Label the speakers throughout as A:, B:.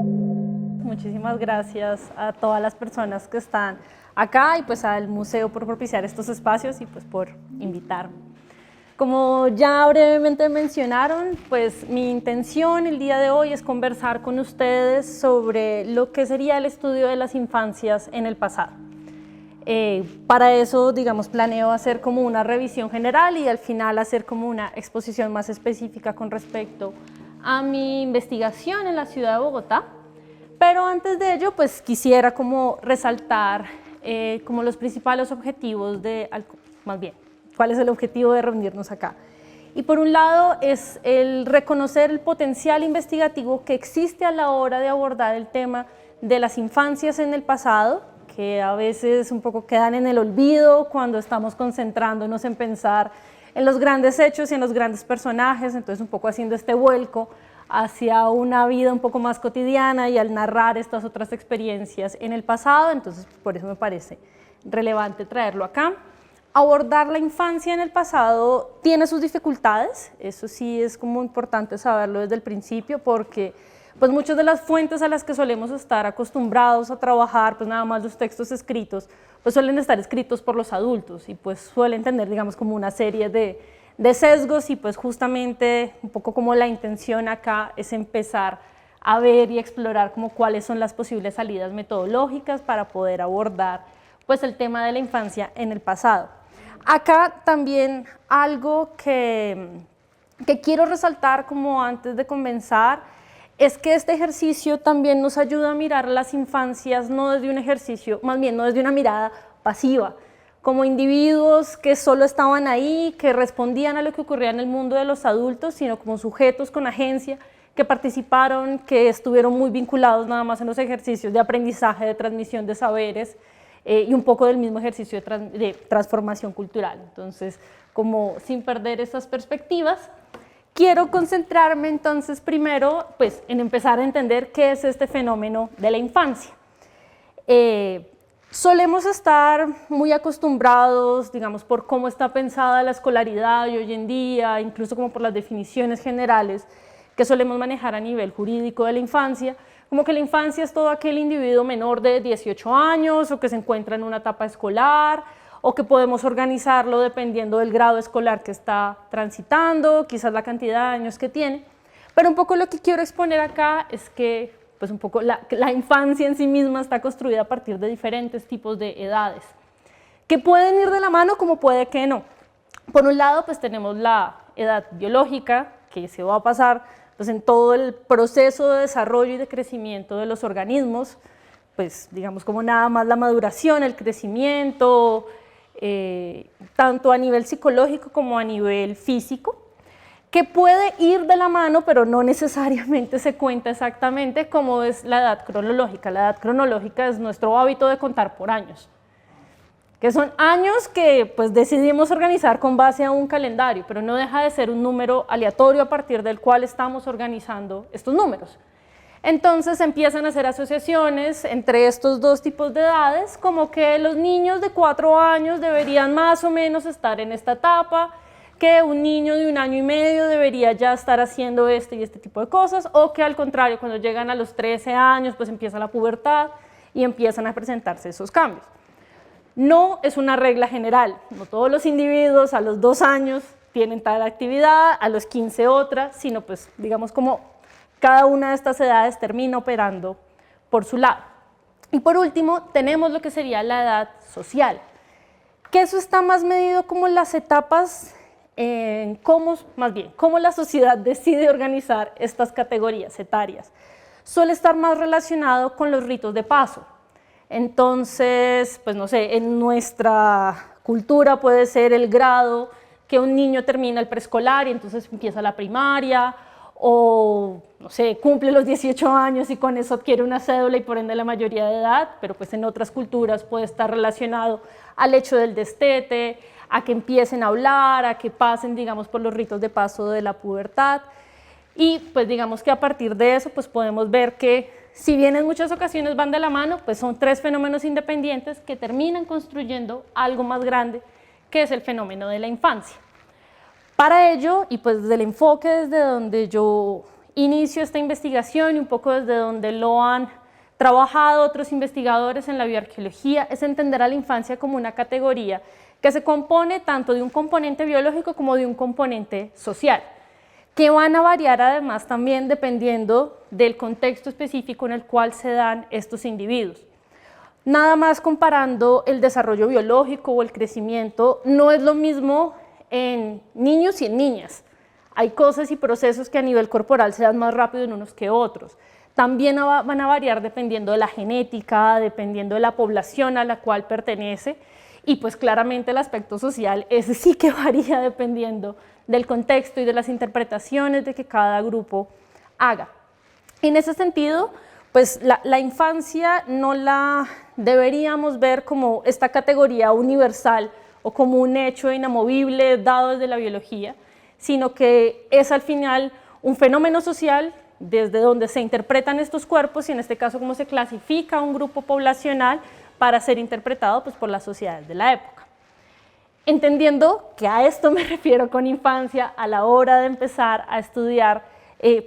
A: Muchísimas gracias a todas las personas que están acá y pues al museo por propiciar estos espacios y pues por invitarme. Como ya brevemente mencionaron, pues mi intención el día de hoy es conversar con ustedes sobre lo que sería el estudio de las infancias en el pasado. Para eso, digamos, planeo hacer como una revisión general y al final hacer como una exposición más específica con respecto a mi investigación en la ciudad de Bogotá. Pero antes de ello, pues quisiera como resaltar como los principales objetivos más bien, cuál es el objetivo de reunirnos acá. Y por un lado es el reconocer el potencial investigativo que existe a la hora de abordar el tema de las infancias en el pasado, que a veces un poco quedan en el olvido cuando estamos concentrándonos en pensar en los grandes hechos y en los grandes personajes, entonces un poco haciendo este vuelco hacia una vida un poco más cotidiana y al narrar estas otras experiencias en el pasado, entonces por eso me parece relevante traerlo acá. Abordar la infancia en el pasado tiene sus dificultades, eso sí es como importante saberlo desde el principio, porque pues muchas de las fuentes a las que solemos estar acostumbrados a trabajar, pues nada más los textos escritos, pues suelen estar escritos por los adultos y pues suelen tener, digamos, como una serie de sesgos y pues justamente un poco como la intención acá es empezar a ver y explorar como cuáles son las posibles salidas metodológicas para poder abordar pues el tema de la infancia en el pasado. Acá también algo que quiero resaltar como antes de comenzar es que este ejercicio también nos ayuda a mirar las infancias no desde un ejercicio, más bien no desde una mirada pasiva, como individuos que solo estaban ahí, que respondían a lo que ocurría en el mundo de los adultos, sino como sujetos con agencia, que participaron, que estuvieron muy vinculados nada más en los ejercicios de aprendizaje, de transmisión de saberes y un poco del mismo ejercicio de transformación cultural. Entonces, como sin perder esas perspectivas, quiero concentrarme entonces primero pues, en empezar a entender qué es este fenómeno de la infancia. Solemos estar muy acostumbrados, digamos, por cómo está pensada la escolaridad hoy en día, incluso como por las definiciones generales que solemos manejar a nivel jurídico de la infancia, como que la infancia es todo aquel individuo menor de 18 años o que se encuentra en una etapa escolar o que podemos organizarlo dependiendo del grado escolar que está transitando, quizás la cantidad de años que tiene, pero un poco lo que quiero exponer acá es que pues un poco la infancia en sí misma está construida a partir de diferentes tipos de edades, que pueden ir de la mano como puede que no. Por un lado, pues tenemos la edad biológica, que se va a pasar pues, en todo el proceso de desarrollo y de crecimiento de los organismos, pues digamos como nada más la maduración, el crecimiento, tanto a nivel psicológico como a nivel físico, que puede ir de la mano, pero no necesariamente se cuenta exactamente como es la edad cronológica. La edad cronológica es nuestro hábito de contar por años, que son años que pues, decidimos organizar con base a un calendario, pero no deja de ser un número aleatorio a partir del cual estamos organizando estos números. Entonces empiezan a hacer asociaciones entre estos dos tipos de edades, como que los niños de 4 años deberían más o menos estar en esta etapa, que un niño de 1 año y medio debería ya estar haciendo este y este tipo de cosas, o que al contrario, cuando llegan a los 13 años, pues empieza la pubertad y empiezan a presentarse esos cambios. No es una regla general, no todos los individuos a los 2 años tienen tal actividad, a los 15 otra, sino pues digamos como cada una de estas edades termina operando por su lado. Y por último, tenemos lo que sería la edad social, que eso está más medido como las etapas en cómo la sociedad decide organizar estas categorías etarias. Suele estar más relacionado con los ritos de paso. Entonces, pues no sé, en nuestra cultura puede ser el grado que un niño termina el preescolar y entonces empieza la primaria, o no sé, cumple los 18 años y con eso adquiere una cédula y por ende la mayoría de edad, pero pues en otras culturas puede estar relacionado al hecho del destete, a que empiecen a hablar, a que pasen, digamos, por los ritos de paso de la pubertad. Y pues digamos que a partir de eso pues podemos ver que si bien en muchas ocasiones van de la mano, pues son 3 fenómenos independientes que terminan construyendo algo más grande que es el fenómeno de la infancia. Para ello, y pues desde el enfoque desde donde yo inicio esta investigación y un poco desde donde lo han trabajado otros investigadores en la bioarqueología es entender a la infancia como una categoría que se compone tanto de un componente biológico como de un componente social, que van a variar además también dependiendo del contexto específico en el cual se dan estos individuos. Nada más comparando el desarrollo biológico o el crecimiento, no es lo mismo en niños y en niñas. Hay cosas y procesos que a nivel corporal se dan más rápido en unos que otros. También van a variar dependiendo de la genética, dependiendo de la población a la cual pertenece, y pues claramente el aspecto social, ese sí que varía dependiendo del contexto y de las interpretaciones de que cada grupo haga. En ese sentido, pues la infancia no la deberíamos ver como esta categoría universal o como un hecho inamovible dado desde la biología, sino que es al final un fenómeno social desde donde se interpretan estos cuerpos y en este caso cómo se clasifica un grupo poblacional para ser interpretado pues, por las sociedades de la época. Entendiendo que a esto me refiero con infancia a la hora de empezar a estudiar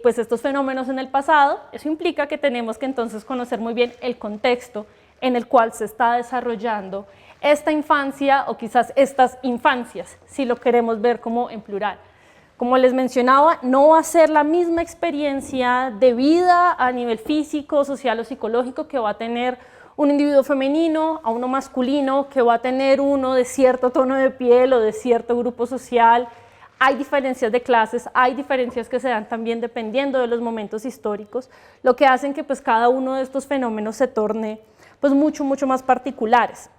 A: pues estos fenómenos en el pasado, eso implica que tenemos que entonces conocer muy bien el contexto en el cual se está desarrollando esta infancia o quizás estas infancias, si lo queremos ver como en plural. Como les mencionaba, no va a ser la misma experiencia de vida a nivel físico, social o psicológico que va a tener un individuo femenino a uno masculino, que va a tener uno de cierto tono de piel o de cierto grupo social. Hay diferencias de clases, hay diferencias que se dan también dependiendo de los momentos históricos, lo que hacen que pues, cada uno de estos fenómenos se torne pues, mucho más particulares.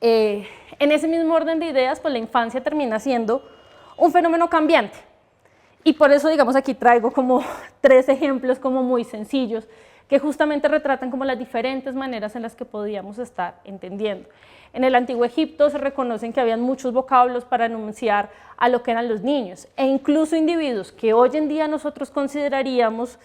A: En ese mismo orden de ideas, pues la infancia termina siendo un fenómeno cambiante. Y por eso, digamos, aquí traigo como 3 ejemplos como muy sencillos que justamente retratan como las diferentes maneras en las que podíamos estar entendiendo. En el Antiguo Egipto se reconocen que habían muchos vocablos para enunciar a lo que eran los niños, e incluso individuos que hoy en día nosotros consideraríamos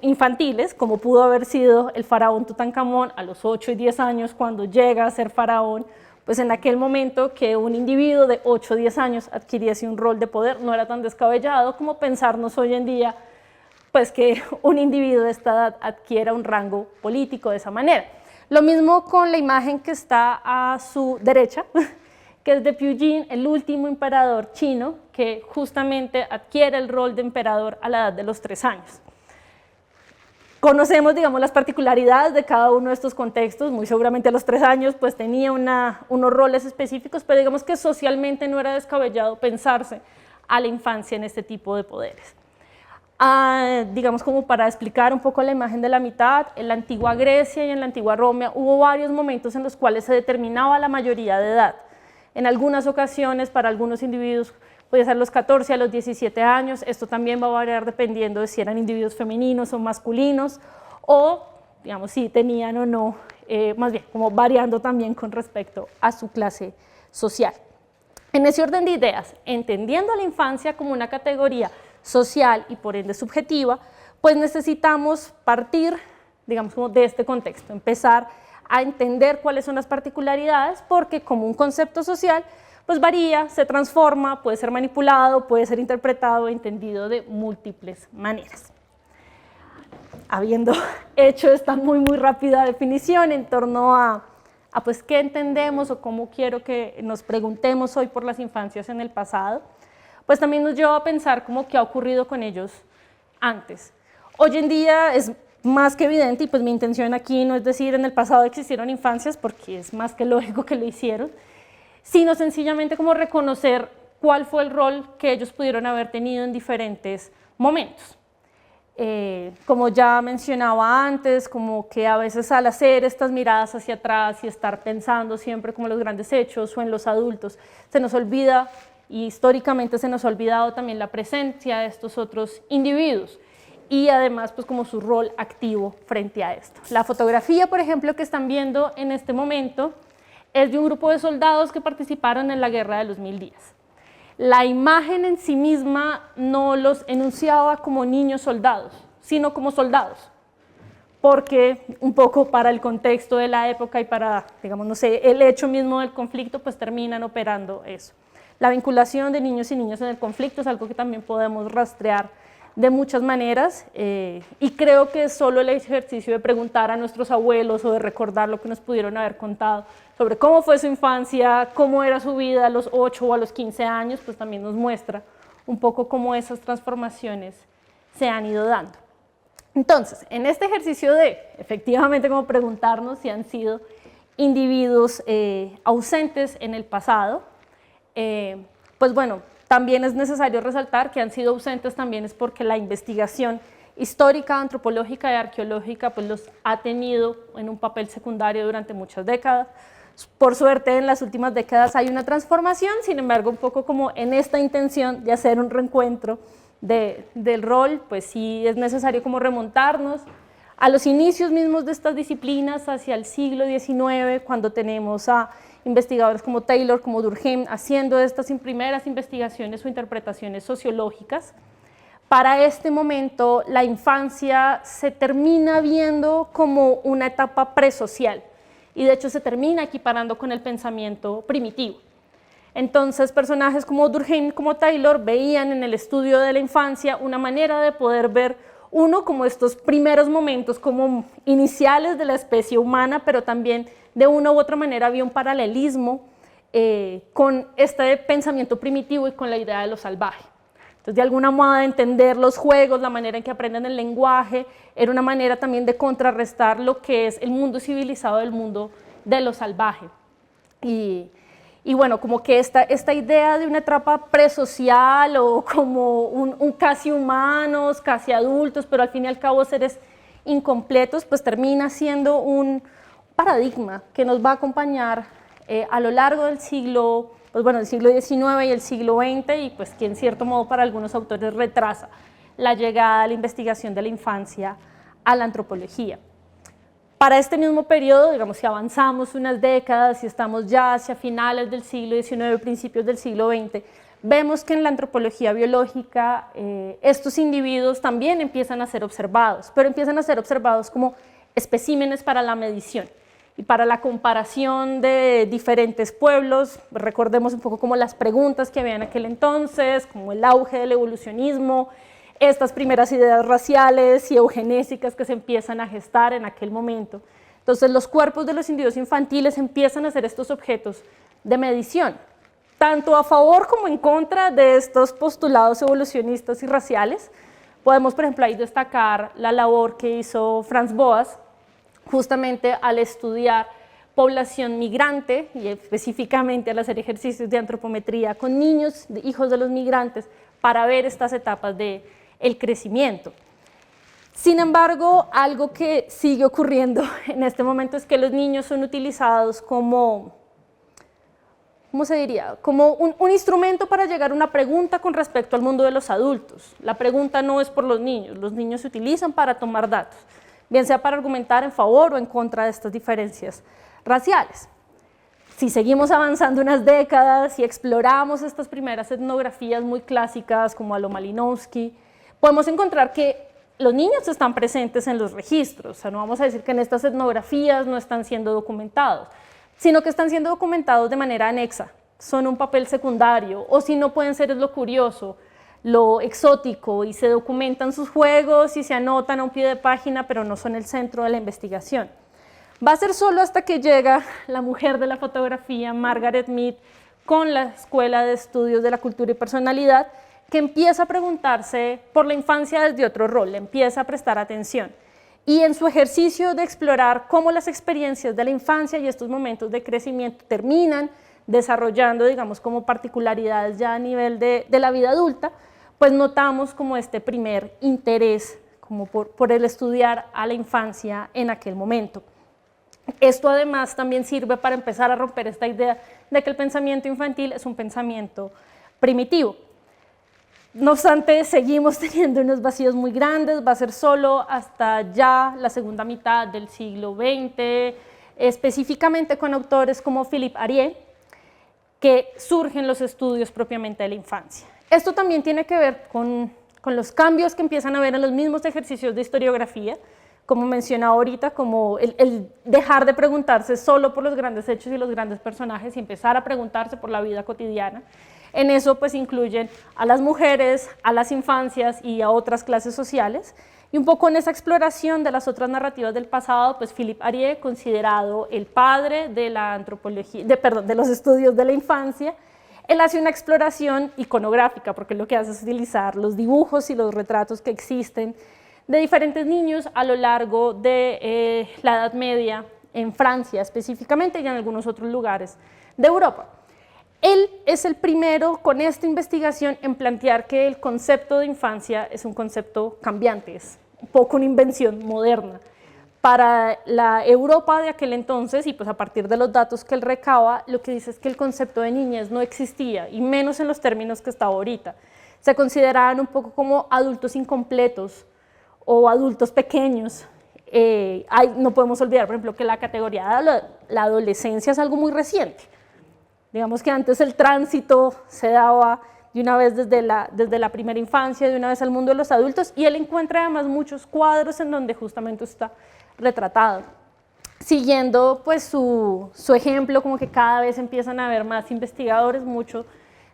A: infantiles, como pudo haber sido el faraón Tutankamón a los 8 y 10 años cuando llega a ser faraón, pues en aquel momento que un individuo de 8 o 10 años adquiriese un rol de poder no era tan descabellado como pensarnos hoy en día pues que un individuo de esta edad adquiera un rango político de esa manera. Lo mismo con la imagen que está a su derecha, que es de Piu Jin, el último emperador chino, que justamente adquiere el rol de emperador a la edad de los 3 años. Conocemos, digamos, las particularidades de cada uno de estos contextos, muy seguramente a los 3 años pues tenía unos roles específicos, pero digamos que socialmente no era descabellado pensarse a la infancia en este tipo de poderes. Digamos como para explicar un poco la imagen de la mitad, en la antigua Grecia y en la antigua Roma hubo varios momentos en los cuales se determinaba la mayoría de edad. En algunas ocasiones, para algunos individuos, podía ser los 14 a los 17 años, esto también va a variar dependiendo de si eran individuos femeninos o masculinos, o digamos si tenían o no, más bien como variando también con respecto a su clase social. En ese orden de ideas, entendiendo a la infancia como una categoría social y por ende subjetiva, pues necesitamos partir, digamos, como de este contexto, empezar a entender cuáles son las particularidades, porque como un concepto social, pues varía, se transforma, puede ser manipulado, puede ser interpretado e entendido de múltiples maneras. Habiendo hecho esta muy rápida definición en torno a pues qué entendemos o cómo quiero que nos preguntemos hoy por las infancias en el pasado, pues también nos lleva a pensar como qué ha ocurrido con ellos antes. Hoy en día es más que evidente, y pues mi intención aquí no es decir en el pasado existieron infancias, porque es más que lógico que lo hicieron, sino sencillamente como reconocer cuál fue el rol que ellos pudieron haber tenido en diferentes momentos. Como ya mencionaba antes, como que a veces al hacer estas miradas hacia atrás y estar pensando siempre como los grandes hechos o en los adultos, se nos olvida, y históricamente se nos ha olvidado también la presencia de estos otros individuos y además pues como su rol activo frente a esto. La fotografía, por ejemplo, que están viendo en este momento es de un grupo de soldados que participaron en la Guerra de los 1000 días. La imagen en sí misma no los enunciaba como niños soldados, sino como soldados, porque un poco para el contexto de la época y para, digamos, no sé, el hecho mismo del conflicto, pues terminan operando eso. La vinculación de niños y niñas en el conflicto es algo que también podemos rastrear de muchas maneras y creo que solo el ejercicio de preguntar a nuestros abuelos o de recordar lo que nos pudieron haber contado sobre cómo fue su infancia, cómo era su vida a los 8 o a los 15 años, pues también nos muestra un poco cómo esas transformaciones se han ido dando. Entonces, en este ejercicio de efectivamente como preguntarnos si han sido individuos ausentes en el pasado, pues bueno, también es necesario resaltar que han sido ausentes también es porque la investigación histórica, antropológica y arqueológica pues los ha tenido en un papel secundario durante muchas décadas. Por suerte en las últimas décadas hay una transformación, sin embargo un poco como en esta intención de hacer un reencuentro del rol, pues sí es necesario como remontarnos a los inicios mismos de estas disciplinas hacia el siglo XIX, cuando tenemos a investigadores como Taylor, como Durkheim, haciendo estas primeras investigaciones o interpretaciones sociológicas. Para este momento, la infancia se termina viendo como una etapa presocial y de hecho se termina equiparando con el pensamiento primitivo. Entonces, personajes como Durkheim, como Taylor, veían en el estudio de la infancia una manera de poder ver uno como estos primeros momentos como iniciales de la especie humana, pero también de una u otra manera había un paralelismo con este pensamiento primitivo y con la idea de lo salvaje. Entonces, de alguna modo de entender los juegos, la manera en que aprenden el lenguaje, era una manera también de contrarrestar lo que es el mundo civilizado del mundo de lo salvaje. Y bueno, como que esta idea de una etapa presocial o como un casi humanos, casi adultos, pero al fin y al cabo seres incompletos, pues termina siendo un paradigma que nos va a acompañar a lo largo del siglo, pues bueno, el siglo XIX y el siglo XX, y pues que en cierto modo para algunos autores retrasa la llegada a la investigación de la infancia a la antropología. Para este mismo periodo, digamos, si avanzamos unas décadas y estamos ya hacia finales del siglo XIX, principios del siglo XX, vemos que en la antropología biológica estos individuos también empiezan a ser observados, pero empiezan a ser observados como especímenes para la medición y para la comparación de diferentes pueblos. Recordemos un poco como las preguntas que había en aquel entonces, como el auge del evolucionismo, estas primeras ideas raciales y eugenésicas que se empiezan a gestar en aquel momento. Entonces los cuerpos de los individuos infantiles empiezan a ser estos objetos de medición, tanto a favor como en contra de estos postulados evolucionistas y raciales. Podemos, por ejemplo, ahí destacar la labor que hizo Franz Boas, justamente al estudiar población migrante y específicamente al hacer ejercicios de antropometría con niños, hijos de los migrantes, para ver estas etapas del crecimiento. Sin embargo, algo que sigue ocurriendo en este momento es que los niños son utilizados como, ¿cómo se diría? Como un instrumento para llegar a una pregunta con respecto al mundo de los adultos. La pregunta no es por los niños se utilizan para tomar datos, bien sea para argumentar en favor o en contra de estas diferencias raciales. Si seguimos avanzando unas décadas y exploramos estas primeras etnografías muy clásicas como a lo Malinowski, podemos encontrar que los niños están presentes en los registros. O sea, no vamos a decir que en estas etnografías no están siendo documentados, sino que están siendo documentados de manera anexa, son un papel secundario, o si no pueden ser es lo curioso, lo exótico, y se documentan sus juegos y se anotan a un pie de página, pero no son el centro de la investigación. Va a ser solo hasta que llega la mujer de la fotografía, Margaret Mead, con la Escuela de Estudios de la Cultura y Personalidad, que empieza a preguntarse por la infancia desde otro rol, le empieza a prestar atención. Y en su ejercicio de explorar cómo las experiencias de la infancia y estos momentos de crecimiento terminan desarrollando, digamos, como particularidades ya a nivel de la vida adulta, pues notamos como este primer interés como por el estudiar a la infancia en aquel momento. Esto además también sirve para empezar a romper esta idea de que el pensamiento infantil es un pensamiento primitivo. No obstante, seguimos teniendo unos vacíos muy grandes, va a ser solo hasta ya la segunda mitad del siglo XX, específicamente con autores como Philippe Arié, que surgen los estudios propiamente de la infancia. Esto también tiene que ver con los cambios que empiezan a haber en los mismos ejercicios de historiografía, como mencionaba ahorita, como el dejar de preguntarse solo por los grandes hechos y los grandes personajes y empezar a preguntarse por la vida cotidiana. En eso pues incluyen a las mujeres, a las infancias y a otras clases sociales. Y un poco en esa exploración de las otras narrativas del pasado, pues Philippe Arié, considerado el padre de la antropología, de los estudios de la infancia, él hace una exploración iconográfica, porque lo que hace es utilizar los dibujos y los retratos que existen de diferentes niños a lo largo de la Edad Media, en Francia específicamente y en algunos otros lugares de Europa. Él es el primero con esta investigación en plantear que el concepto de infancia es un concepto cambiante, es un poco una invención moderna. Para la Europa de aquel entonces, y pues a partir de los datos que él recaba, lo que dice es que el concepto de niñez no existía, y menos en los términos que está ahorita. Se consideraban un poco como adultos incompletos o adultos pequeños. No podemos olvidar, por ejemplo, que la categoría de la adolescencia es algo muy reciente. Digamos que antes el tránsito se daba de una vez desde la primera infancia, de una vez al mundo de los adultos, y él encuentra además muchos cuadros en donde justamente está retratado. Siguiendo pues su ejemplo, como que cada vez empiezan a haber más investigadores, mucho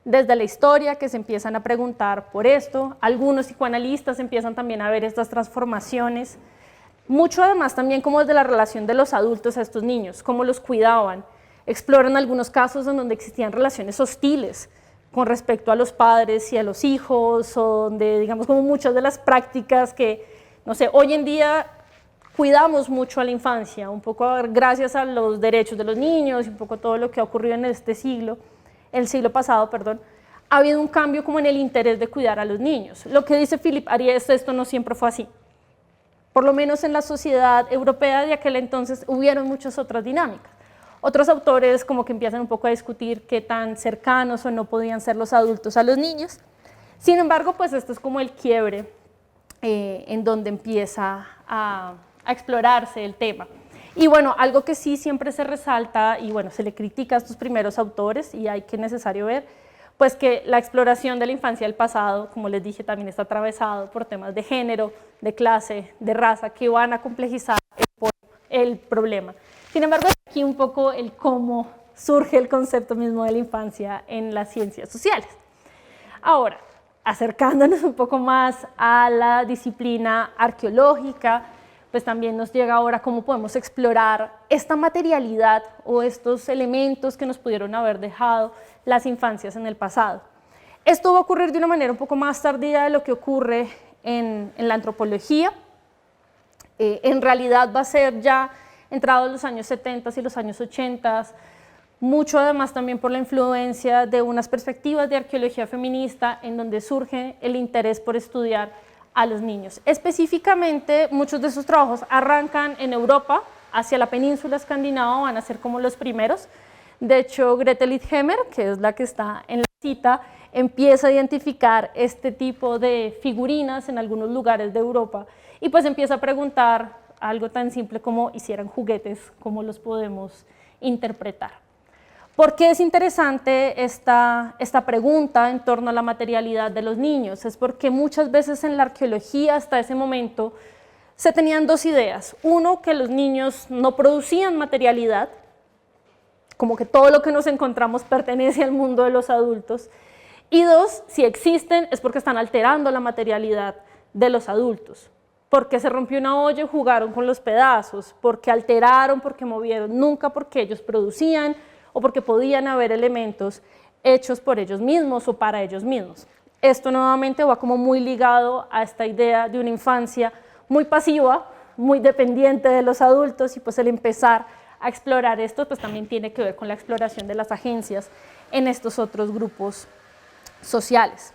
A: desde la historia, que se empiezan a preguntar por esto. Algunos psicoanalistas empiezan también a ver estas transformaciones. Mucho además también como desde la relación de los adultos a estos niños, cómo los cuidaban. Exploran algunos casos en donde existían relaciones hostiles con respecto a los padres y a los hijos, o donde, digamos, como muchas de las prácticas que, no sé, hoy en día cuidamos mucho a la infancia, un poco gracias a los derechos de los niños y un poco todo lo que ha ocurrido en este siglo, el siglo pasado, perdón, ha habido un cambio como en el interés de cuidar a los niños. Lo que dice Philippe Arié es esto no siempre fue así. Por lo menos en la sociedad europea de aquel entonces hubieron muchas otras dinámicas. Otros autores como que empiezan un poco a discutir qué tan cercanos o no podían ser los adultos a los niños. Sin embargo, pues esto es como el quiebre en donde empieza a explorarse el tema. Y bueno, algo que sí siempre se resalta y bueno, se le critica a estos primeros autores y hay que necesario ver, pues que la exploración de la infancia del pasado, como les dije, también está atravesado por temas de género, de clase, de raza, que van a complejizar el problema. Sin embargo, aquí un poco el cómo surge el concepto mismo de la infancia en las ciencias sociales. Ahora, acercándonos un poco más a la disciplina arqueológica, pues también nos llega ahora cómo podemos explorar esta materialidad o estos elementos que nos pudieron haber dejado las infancias en el pasado. Esto va a ocurrir de una manera un poco más tardía de lo que ocurre en la antropología. En realidad va a ser ya entrados los años 70 y los años 80, mucho además también por la influencia de unas perspectivas de arqueología feminista en donde surge el interés por estudiar a los niños. Específicamente, muchos de esos trabajos arrancan en Europa, hacia la península escandinava, van a ser como los primeros. De hecho, Grete Litthammer, que es la que está en la cita, empieza a identificar este tipo de figurinas en algunos lugares de Europa y pues empieza a preguntar algo tan simple como hicieran juguetes, cómo los podemos interpretar. ¿Por qué es interesante esta pregunta en torno a la materialidad de los niños? Es porque muchas veces en la arqueología hasta ese momento se tenían dos ideas. Uno, que los niños no producían materialidad, como que todo lo que nos encontramos pertenece al mundo de los adultos. Y dos, si existen es porque están alterando la materialidad de los adultos. Porque se rompió una olla y jugaron con los pedazos, porque alteraron, porque movieron, nunca porque ellos producían o porque podían haber elementos hechos por ellos mismos o para ellos mismos. Esto nuevamente va como muy ligado a esta idea de una infancia muy pasiva, muy dependiente de los adultos y pues el empezar a explorar esto pues también tiene que ver con la exploración de las agencias en estos otros grupos sociales.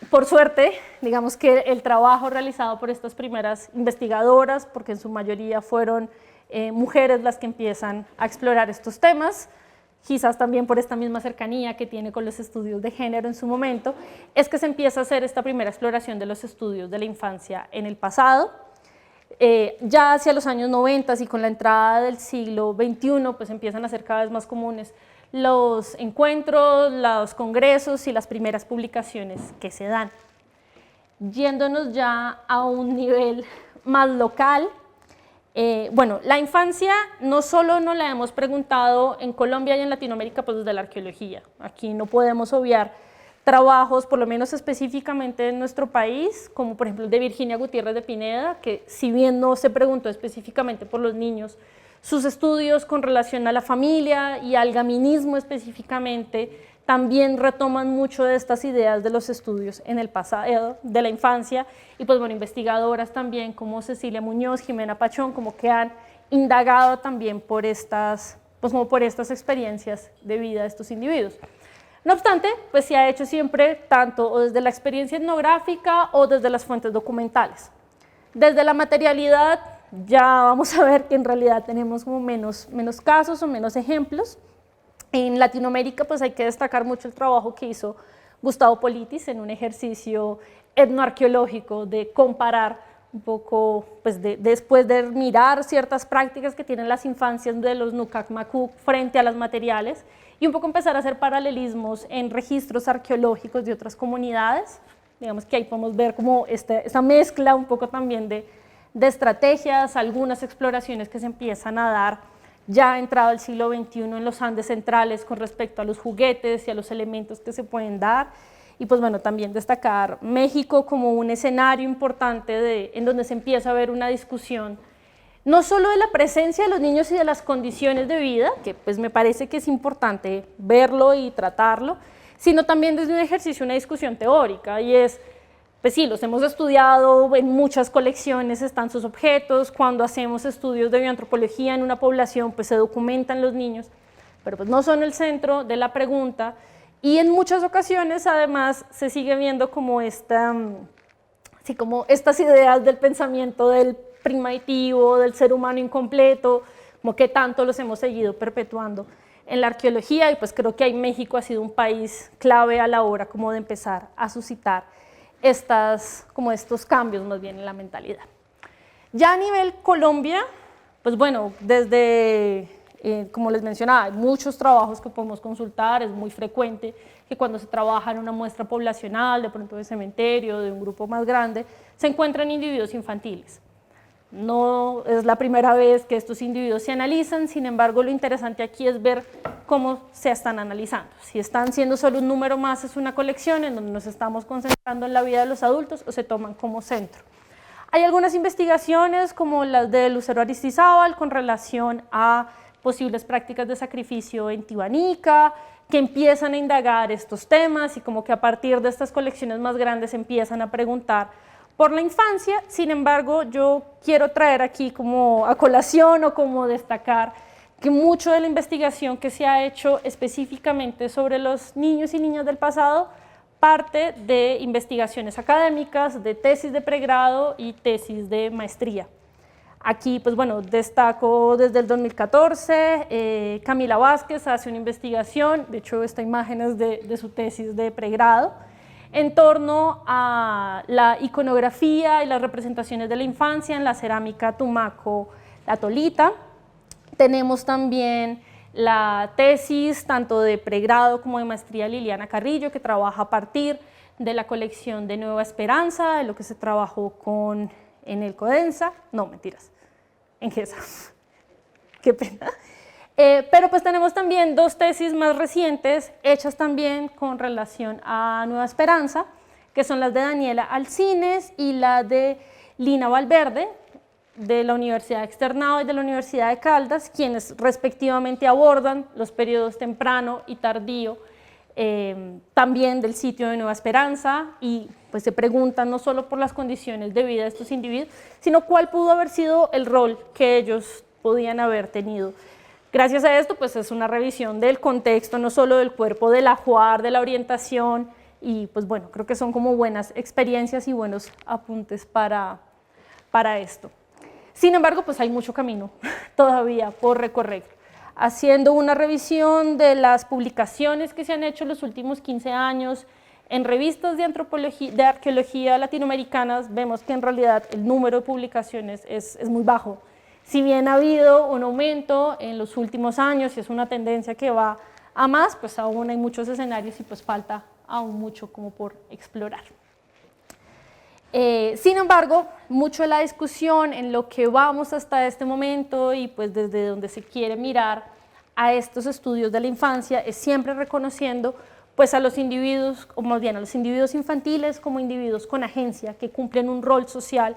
A: Por suerte, digamos que el trabajo realizado por estas primeras investigadoras, porque en su mayoría fueron mujeres las que empiezan a explorar estos temas, quizás también por esta misma cercanía que tiene con los estudios de género en su momento, es que se empieza a hacer esta primera exploración de los estudios de la infancia en el pasado. Ya hacia los años 90 y con la entrada del siglo XXI, pues empiezan a ser cada vez más comunes los encuentros, los congresos y las primeras publicaciones que se dan. Yéndonos ya a un nivel más local, Bueno, la infancia no solo nos la hemos preguntado en Colombia y en Latinoamérica, pues desde la arqueología. Aquí no podemos obviar trabajos, por lo menos específicamente en nuestro país, como por ejemplo el de Virginia Gutiérrez de Pineda, que si bien no se preguntó específicamente por los niños, sus estudios con relación a la familia y al gaminismo específicamente también retoman mucho de estas ideas de los estudios en el pasado de la infancia, y pues bueno, investigadoras también como Cecilia Muñoz, Jimena Pachón, como que han indagado también por estas, pues como por estas experiencias de vida de estos individuos. No obstante, pues se ha hecho siempre tanto o desde la experiencia etnográfica o desde las fuentes documentales. Desde la materialidad ya vamos a ver que en realidad tenemos como menos casos o menos ejemplos. En Latinoamérica pues hay que destacar mucho el trabajo que hizo Gustavo Politis en un ejercicio etnoarqueológico de comparar un poco, pues después de mirar ciertas prácticas que tienen las infancias de los Nucac Macuc frente a las materiales, y un poco empezar a hacer paralelismos en registros arqueológicos de otras comunidades. Digamos que ahí podemos ver como esta mezcla un poco también de estrategias, algunas exploraciones que se empiezan a dar ya entrado el siglo XXI en los Andes centrales con respecto a los juguetes y a los elementos que se pueden dar. Y pues bueno, también destacar México como un escenario importante en donde se empieza a ver una discusión no solo de la presencia de los niños y de las condiciones de vida, que pues me parece que es importante verlo y tratarlo, sino también desde un ejercicio, una discusión teórica, y es, pues sí, los hemos estudiado, en muchas colecciones están sus objetos, cuando hacemos estudios de bioantropología en una población, pues se documentan los niños, pero pues no son el centro de la pregunta, y en muchas ocasiones además se sigue viendo como como estas ideas del pensamiento del primitivo, del ser humano incompleto, como que tanto los hemos seguido perpetuando en la arqueología, y pues creo que ahí México ha sido un país clave a la hora como de empezar a suscitar estos cambios más bien en la mentalidad. Ya a nivel Colombia, pues bueno, desde, como les mencionaba, hay muchos trabajos que podemos consultar, es muy frecuente que cuando se trabaja en una muestra poblacional, de pronto de cementerio, de un grupo más grande, se encuentran individuos infantiles. No es la primera vez que estos individuos se analizan, sin embargo lo interesante aquí es ver cómo se están analizando. Si están siendo solo un número más, es una colección en donde nos estamos concentrando en la vida de los adultos, o se toman como centro. Hay algunas investigaciones como las de Lucero Aristizábal con relación a posibles prácticas de sacrificio en Tibanica, que empiezan a indagar estos temas y como que a partir de estas colecciones más grandes empiezan a preguntar por la infancia. Sin embargo, yo quiero traer aquí como a colación o como destacar que mucho de la investigación que se ha hecho específicamente sobre los niños y niñas del pasado parte de investigaciones académicas, de tesis de pregrado y tesis de maestría. Aquí, pues bueno, destaco desde el 2014, Camila Vázquez hace una investigación, de hecho esta imagen es de su tesis de pregrado, en torno a la iconografía y las representaciones de la infancia en la cerámica Tumaco La Tolita. Tenemos también la tesis tanto de pregrado como de maestría Liliana Carrillo, que trabaja a partir de la colección de Nueva Esperanza, de lo que se trabajó en el Codensa, no, mentiras, en GESA, qué pena. Pero pues tenemos también dos tesis más recientes, hechas también con relación a Nueva Esperanza, que son las de Daniela Alcines y la de Lina Valverde, de la Universidad de Externado y de la Universidad de Caldas, quienes respectivamente abordan los periodos temprano y tardío, también del sitio de Nueva Esperanza, y pues se preguntan no solo por las condiciones de vida de estos individuos, sino cuál pudo haber sido el rol que ellos podían haber tenido. Gracias a esto, pues es una revisión del contexto, no solo del cuerpo, del ajuar, de la orientación, y pues bueno, creo que son como buenas experiencias y buenos apuntes para esto. Sin embargo, pues hay mucho camino todavía por recorrer. Haciendo una revisión de las publicaciones que se han hecho en los últimos 15 años en revistas de antropología, de arqueología latinoamericanas, vemos que en realidad el número de publicaciones es muy bajo. Si bien ha habido un aumento en los últimos años y es una tendencia que va a más, pues aún hay muchos escenarios y pues falta aún mucho como por explorar. Sin embargo, mucho de la discusión en lo que vamos hasta este momento y pues desde donde se quiere mirar a estos estudios de la infancia es siempre reconociendo pues a los individuos, o más bien a los individuos infantiles como individuos con agencia que cumplen un rol social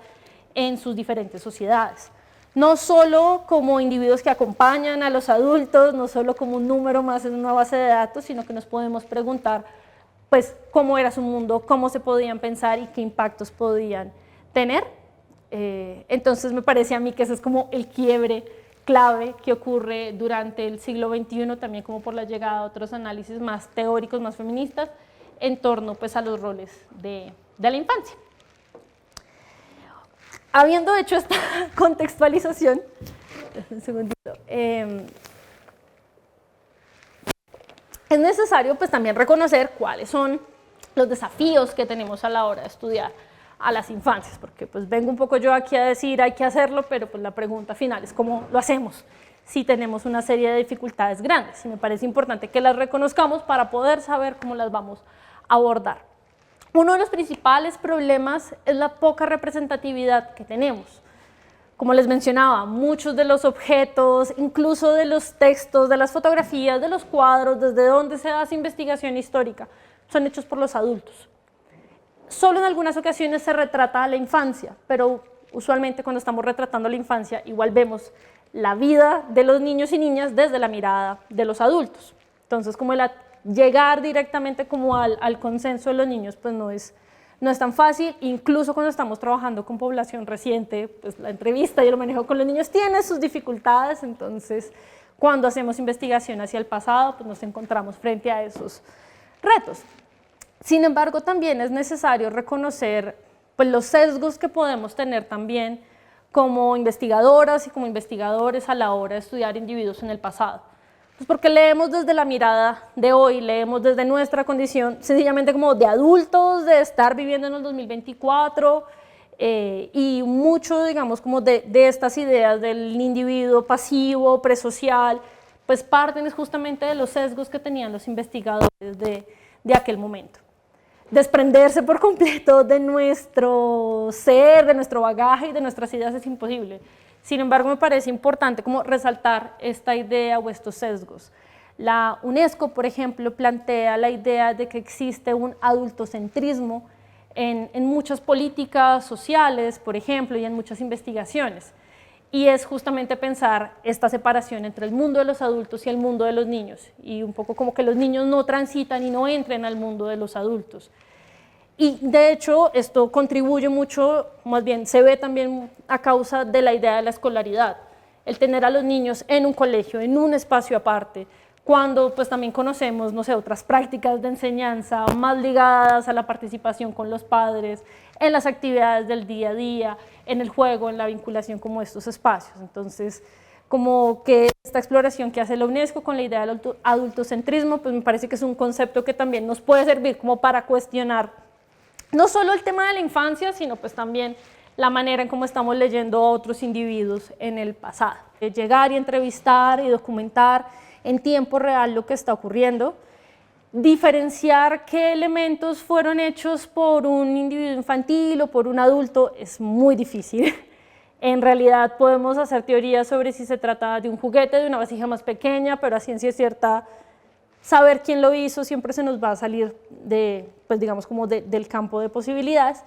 A: en sus diferentes sociedades. No solo como individuos que acompañan a los adultos, no solo como un número más en una base de datos, sino que nos podemos preguntar pues cómo era su mundo, cómo se podían pensar y qué impactos podían tener. Entonces me parece a mí que ese es como el quiebre clave que ocurre durante el siglo XXI, también como por la llegada de otros análisis más teóricos, más feministas, en torno pues a los roles de la infancia. Habiendo hecho esta contextualización, un segundito, es necesario pues también reconocer cuáles son los desafíos que tenemos a la hora de estudiar a las infancias, porque pues vengo un poco yo aquí a decir hay que hacerlo, pero pues la pregunta final es cómo lo hacemos si tenemos una serie de dificultades grandes, y me parece importante que las reconozcamos para poder saber cómo las vamos a abordar. Uno de los principales problemas es la poca representatividad que tenemos. Como les mencionaba, muchos de los objetos, incluso de los textos, de las fotografías, de los cuadros, desde donde se hace investigación histórica, son hechos por los adultos. Solo en algunas ocasiones se retrata a la infancia, pero usualmente cuando estamos retratando a la infancia, igual vemos la vida de los niños y niñas desde la mirada de los adultos. Entonces, como llegar directamente como al consenso de los niños, pues no es tan fácil, incluso cuando estamos trabajando con población reciente, pues la entrevista y el manejo con los niños tiene sus dificultades, entonces cuando hacemos investigación hacia el pasado, pues nos encontramos frente a esos retos. Sin embargo, también es necesario reconocer pues, los sesgos que podemos tener también como investigadoras y como investigadores a la hora de estudiar individuos en el pasado. Pues porque leemos desde la mirada de hoy, leemos desde nuestra condición, sencillamente como de adultos, de estar viviendo en el 2024, y mucho, digamos, como de estas ideas del individuo pasivo, presocial, pues parten justamente de los sesgos que tenían los investigadores de aquel momento. Desprenderse por completo de nuestro ser, de nuestro bagaje y de nuestras ideas es imposible. Sin embargo, me parece importante como resaltar esta idea o estos sesgos. La UNESCO, por ejemplo, plantea la idea de que existe un adultocentrismo en muchas políticas sociales, por ejemplo, y en muchas investigaciones. Y es justamente pensar esta separación entre el mundo de los adultos y el mundo de los niños, y un poco como que los niños no transitan y no entren al mundo de los adultos. Y de hecho esto contribuye mucho, más bien se ve también a causa de la idea de la escolaridad, el tener a los niños en un colegio, en un espacio aparte, cuando pues también conocemos, no sé, otras prácticas de enseñanza más ligadas a la participación con los padres, en las actividades del día a día, en el juego, en la vinculación como estos espacios. Entonces, como que esta exploración que hace la UNESCO con la idea del adultocentrismo, pues me parece que es un concepto que también nos puede servir como para cuestionar no solo el tema de la infancia, sino pues también la manera en cómo estamos leyendo a otros individuos en el pasado. Llegar y entrevistar y documentar en tiempo real lo que está ocurriendo, diferenciar qué elementos fueron hechos por un individuo infantil o por un adulto es muy difícil. En realidad podemos hacer teorías sobre si se trata de un juguete, de una vasija más pequeña, pero a ciencia cierta saber quién lo hizo siempre se nos va a salir pues digamos como del campo de posibilidades.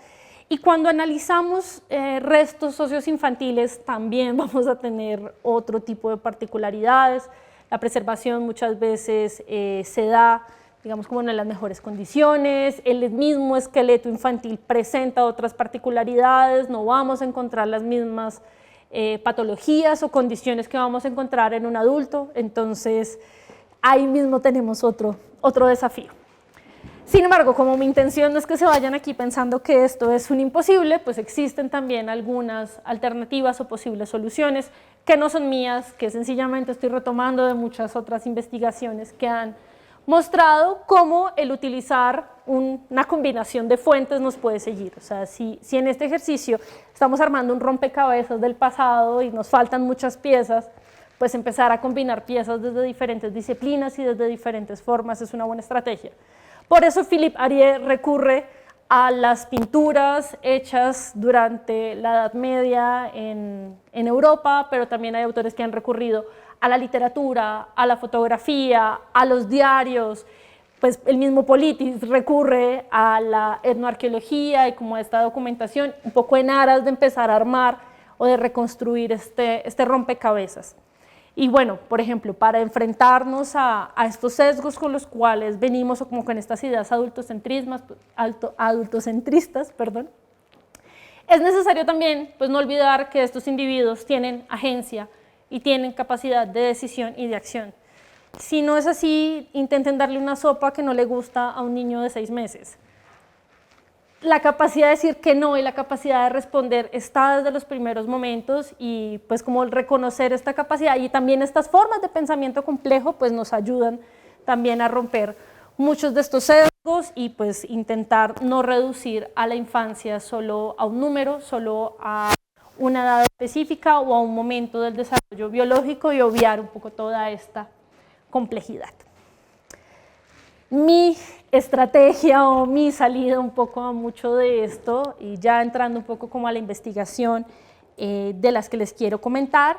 A: Y cuando analizamos restos óseos infantiles también vamos a tener otro tipo de particularidades. La preservación muchas veces se da, digamos, como en las mejores condiciones, el mismo esqueleto infantil presenta otras particularidades, no vamos a encontrar las mismas patologías o condiciones que vamos a encontrar en un adulto, entonces ahí mismo tenemos otro desafío. Sin embargo, como mi intención no es que se vayan aquí pensando que esto es un imposible, pues existen también algunas alternativas o posibles soluciones que no son mías, que sencillamente estoy retomando de muchas otras investigaciones que han mostrado cómo el utilizar una combinación de fuentes nos puede seguir. O sea, si en este ejercicio estamos armando un rompecabezas del pasado y nos faltan muchas piezas, pues empezar a combinar piezas desde diferentes disciplinas y desde diferentes formas es una buena estrategia. Por eso Philippe Arié recurre a las pinturas hechas durante la Edad Media en Europa, pero también hay autores que han recurrido a la literatura, a la fotografía, a los diarios. Pues el mismo Politis recurre a la etnoarqueología y como a esta documentación, un poco en aras de empezar a armar o de reconstruir este rompecabezas. Y bueno, por ejemplo, para enfrentarnos a estos sesgos con los cuales venimos, o como con estas ideas adultocentristas, perdón, es necesario también pues, no olvidar que estos individuos tienen agencia y tienen capacidad de decisión y de acción. Si no es así, intenten darle una sopa que no le gusta a un niño de 6 meses. La capacidad de decir que no y la capacidad de responder está desde los primeros momentos y pues como reconocer esta capacidad y también estas formas de pensamiento complejo pues nos ayudan también a romper muchos de estos sesgos y pues intentar no reducir a la infancia solo a un número, solo a una edad específica o a un momento del desarrollo biológico y obviar un poco toda esta complejidad. Mi estrategia o mi salida un poco a mucho de esto y ya entrando un poco como a la investigación de las que les quiero comentar,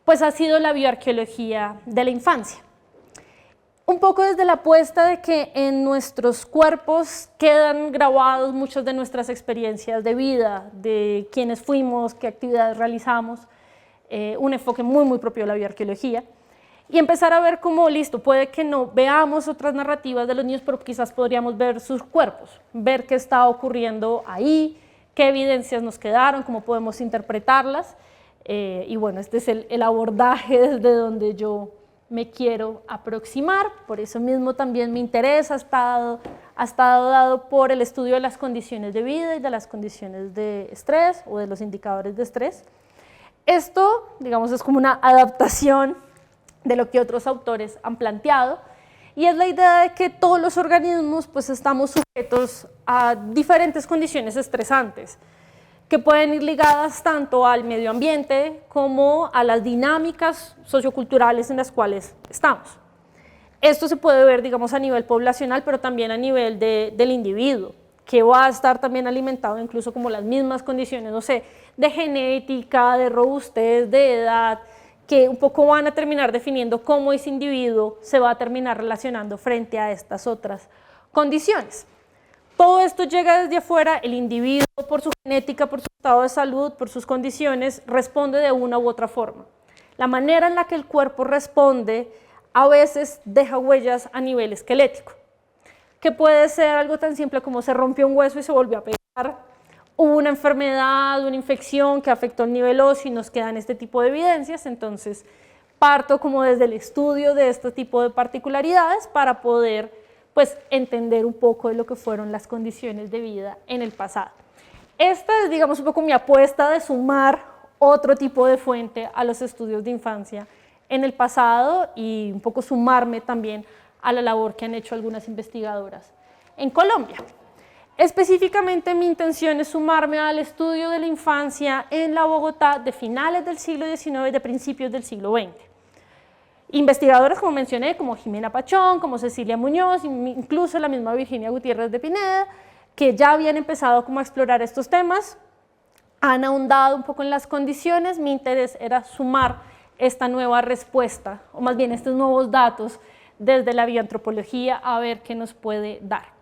A: pues ha sido la bioarqueología de la infancia. Un poco desde la apuesta de que en nuestros cuerpos quedan grabados muchas de nuestras experiencias de vida, de quiénes fuimos, qué actividades realizamos, un enfoque muy propio de la bioarqueología. Y empezar a ver cómo, listo, puede que no veamos otras narrativas de los niños, pero quizás podríamos ver sus cuerpos, ver qué está ocurriendo ahí, qué evidencias nos quedaron, cómo podemos interpretarlas. Y bueno, este es el abordaje desde donde yo me quiero aproximar, por eso mismo también mi interés ha estado dado por el estudio de las condiciones de vida y de las condiciones de estrés o de los indicadores de estrés. Esto, digamos, es como una adaptación de lo que otros autores han planteado, y es la idea de que todos los organismos pues estamos sujetos a diferentes condiciones estresantes, que pueden ir ligadas tanto al medio ambiente como a las dinámicas socioculturales en las cuales estamos. Esto se puede ver, digamos, a nivel poblacional, pero también a nivel del individuo, que va a estar también alimentado incluso como las mismas condiciones, no sé, de genética, de robustez, de edad, que un poco van a terminar definiendo cómo ese individuo se va a terminar relacionando frente a estas otras condiciones. Todo esto llega desde afuera, el individuo por su genética, por su estado de salud, por sus condiciones, responde de una u otra forma. La manera en la que el cuerpo responde a veces deja huellas a nivel esquelético, que puede ser algo tan simple como se rompió un hueso y se volvió a pegar, hubo una enfermedad, una infección que afectó el nivel óseo y nos quedan este tipo de evidencias, entonces parto como desde el estudio de este tipo de particularidades para poder pues entender un poco de lo que fueron las condiciones de vida en el pasado. Esta es, digamos, un poco mi apuesta de sumar otro tipo de fuente a los estudios de infancia en el pasado y un poco sumarme también a la labor que han hecho algunas investigadoras en Colombia. Específicamente mi intención es sumarme al estudio de la infancia en la Bogotá de finales del siglo XIX y de principios del siglo XX. Investigadoras, como mencioné, como Jimena Pachón, como Cecilia Muñoz, incluso la misma Virginia Gutiérrez de Pineda, que ya habían empezado como a explorar estos temas, han ahondado un poco en las condiciones. Mi interés era sumar esta nueva respuesta, o más bien estos nuevos datos desde la bioantropología a ver qué nos puede dar.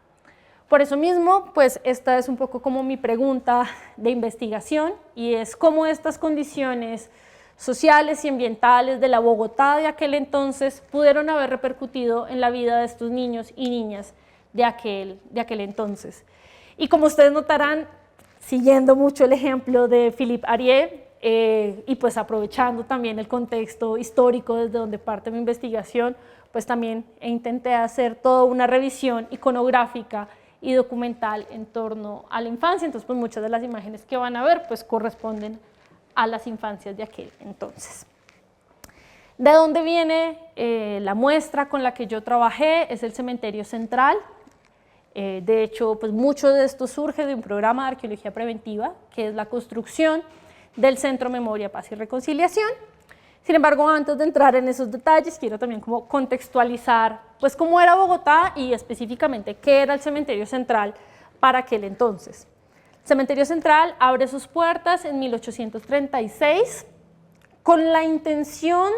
A: Por eso mismo, pues esta es un poco como mi pregunta de investigación y es cómo estas condiciones sociales y ambientales de la Bogotá de aquel entonces pudieron haber repercutido en la vida de estos niños y niñas de aquel entonces. Y como ustedes notarán, siguiendo mucho el ejemplo de Philippe Arié y pues aprovechando también el contexto histórico desde donde parte mi investigación, pues también intenté hacer toda una revisión iconográfica y documental en torno a la infancia, entonces pues muchas de las imágenes que van a ver pues corresponden a las infancias de aquel entonces. ¿De dónde viene la muestra con la que yo trabajé? Es el Cementerio Central. De hecho, pues mucho de esto surge de un programa de arqueología preventiva, que es la construcción del Centro Memoria, Paz y Reconciliación. Sin embargo, antes de entrar en esos detalles, quiero también como contextualizar pues cómo era Bogotá y específicamente qué era el Cementerio Central para aquel entonces. El cementerio central abre sus puertas en 1836 con la intención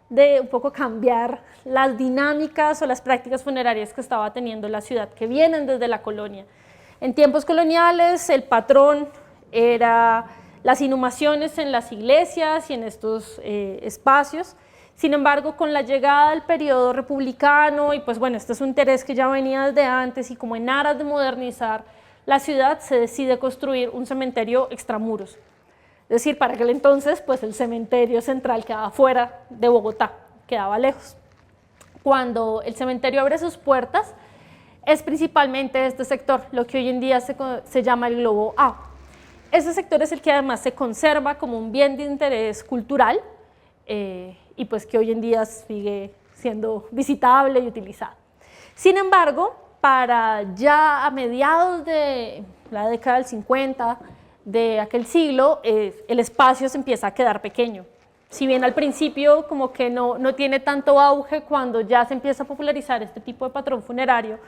A: de un poco cambiar las dinámicas o las prácticas funerarias que estaba teniendo la ciudad, que vienen desde la colonia. En tiempos coloniales el patrón era las inhumaciones en las iglesias y en estos espacios. Sin embargo, con la llegada del periodo republicano, y pues bueno, este es un interés que ya venía desde antes, y como en aras de modernizar la ciudad, se decide construir un cementerio extramuros. Es decir, para aquel entonces, pues el cementerio central quedaba fuera de Bogotá, quedaba lejos. Cuando el cementerio abre sus puertas, es principalmente este sector, lo que hoy en día se llama el Globo A. Este sector es el que además se conserva como un bien de interés cultural y pues que hoy en día sigue siendo visitable y utilizado. Sin embargo, para ya a mediados de la década del 50 de aquel siglo, el espacio se empieza a quedar pequeño. Si bien al principio como que no tiene tanto auge, cuando ya se empieza a popularizar este tipo de patrón funerario,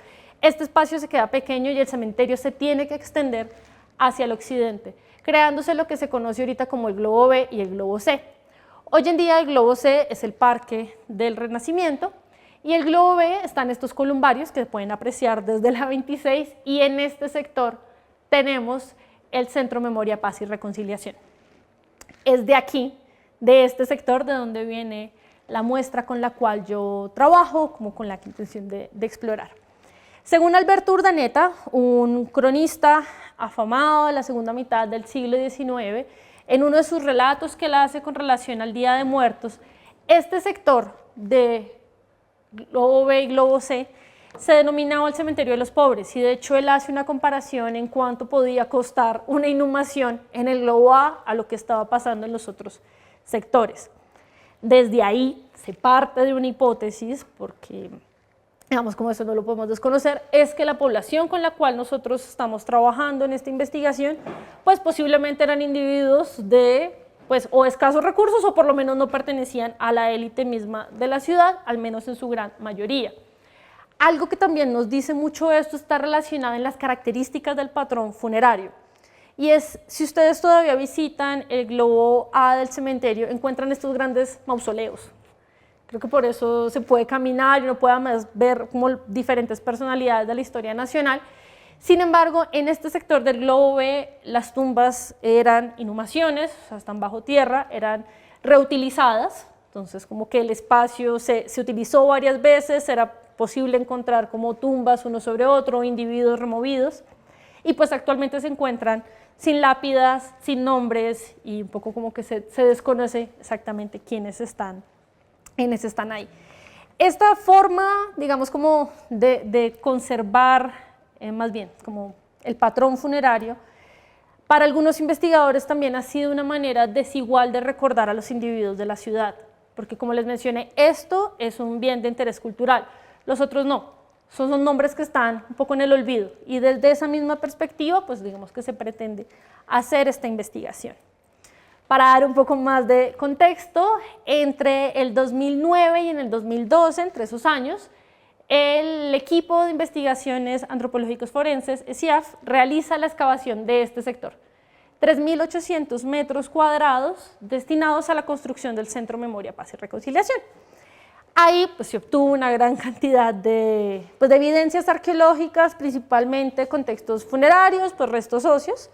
A: este espacio se queda pequeño y el cementerio se tiene que extender hacia el occidente, creándose lo que se conoce ahorita como el Globo B y el Globo C. Hoy en día el Globo C es el Parque del Renacimiento y el Globo B están estos columbarios que se pueden apreciar desde la 26, y en este sector tenemos el Centro Memoria, Paz y Reconciliación. Es de aquí, de este sector, de donde viene la muestra con la cual yo trabajo, como con la intención de explorar. Según Alberto Urdaneta, un cronista afamado de la segunda mitad del siglo XIX, en uno de sus relatos que él hace con relación al Día de Muertos, este sector de Globo B y Globo C se denominaba el cementerio de los pobres, y de hecho él hace una comparación en cuánto podía costar una inhumación en el Globo A a lo que estaba pasando en los otros sectores. Desde ahí se parte de una hipótesis, porque digamos, como eso no lo podemos desconocer, es que la población con la cual nosotros estamos trabajando en esta investigación, pues posiblemente eran individuos de pues o escasos recursos, o por lo menos no pertenecían a la élite misma de la ciudad, al menos en su gran mayoría. Algo que también nos dice mucho esto está relacionado en las características del patrón funerario, y es, si ustedes todavía visitan el Globo A del cementerio, encuentran estos grandes mausoleos. Creo que por eso se puede caminar y uno puede además ver como diferentes personalidades de la historia nacional. Sin embargo, en este sector del Globo B, las tumbas eran inhumaciones, o sea, están bajo tierra, eran reutilizadas, entonces como que el espacio se utilizó varias veces, era posible encontrar como tumbas uno sobre otro, individuos removidos, y pues actualmente se encuentran sin lápidas, sin nombres, y un poco como que se desconoce exactamente quiénes están ahí. Esta forma, digamos, como de conservar, más bien, como el patrón funerario, para algunos investigadores también ha sido una manera desigual de recordar a los individuos de la ciudad, porque como les mencioné, esto es un bien de interés cultural, los otros no, son nombres que están un poco en el olvido, y desde esa misma perspectiva, pues digamos que se pretende hacer esta investigación. Para dar un poco más de contexto, entre el 2009 y en el 2012, entre esos años, el equipo de investigaciones antropológicos forenses, ESIAF, realiza la excavación de este sector. 3.800 metros cuadrados destinados a la construcción del Centro Memoria, Paz y Reconciliación. Ahí pues, se obtuvo una gran cantidad de evidencias arqueológicas, principalmente contextos funerarios, pues restos óseos,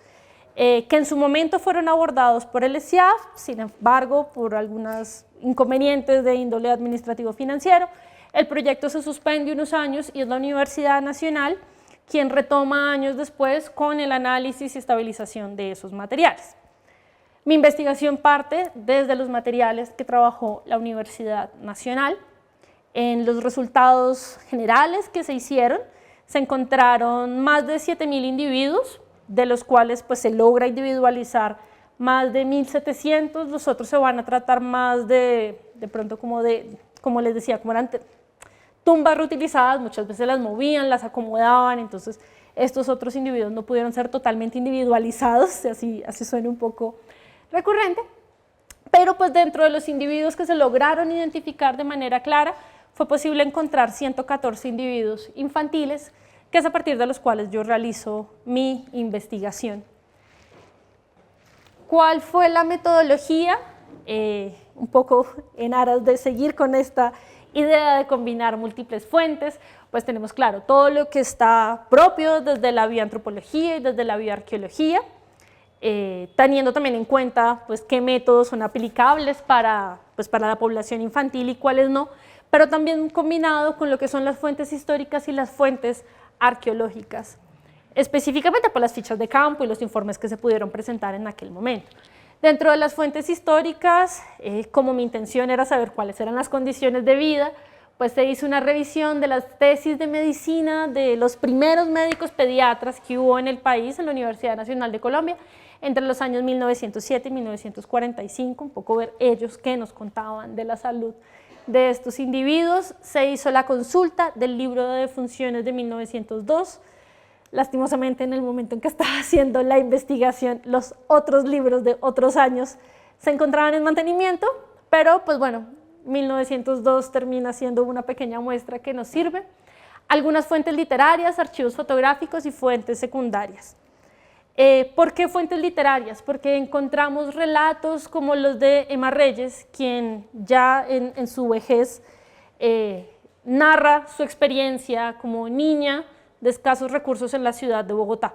A: que en su momento fueron abordados por el ESIAF, sin embargo, por algunos inconvenientes de índole administrativo-financiero, el proyecto se suspende unos años y es la Universidad Nacional quien retoma años después con el análisis y estabilización de esos materiales. Mi investigación parte desde los materiales que trabajó la Universidad Nacional. En los resultados generales que se hicieron, se encontraron más de 7.000 individuos, de los cuales pues, se logra individualizar más de 1.700, los otros se van a tratar más de pronto como les decía, como eran tumbas reutilizadas, muchas veces las movían, las acomodaban, entonces estos otros individuos no pudieron ser totalmente individualizados, así suena un poco recurrente, pero pues dentro de los individuos que se lograron identificar de manera clara, fue posible encontrar 114 individuos infantiles que es a partir de los cuales yo realizo mi investigación. ¿Cuál fue la metodología? Un poco en aras de seguir con esta idea de combinar múltiples fuentes, pues tenemos claro todo lo que está propio desde la bioantropología y desde la bioarqueología, teniendo también en cuenta pues, qué métodos son aplicables para la población infantil y cuáles no, pero también combinado con lo que son las fuentes históricas y las fuentes arqueológicas, específicamente por las fichas de campo y los informes que se pudieron presentar en aquel momento. Dentro de las fuentes históricas, como mi intención era saber cuáles eran las condiciones de vida, pues se hizo una revisión de las tesis de medicina de los primeros médicos pediatras que hubo en el país, en la Universidad Nacional de Colombia, entre los años 1907 y 1945, un poco ver ellos qué nos contaban de la salud de estos individuos. Se hizo la consulta del libro de defunciones de 1902, lastimosamente en el momento en que estaba haciendo la investigación, los otros libros de otros años se encontraban en mantenimiento, pero pues bueno, 1902 termina siendo una pequeña muestra que nos sirve. Algunas fuentes literarias, archivos fotográficos y fuentes secundarias. ¿Por qué fuentes literarias? Porque encontramos relatos como los de Emma Reyes, quien ya en su vejez narra su experiencia como niña de escasos recursos en la ciudad de Bogotá,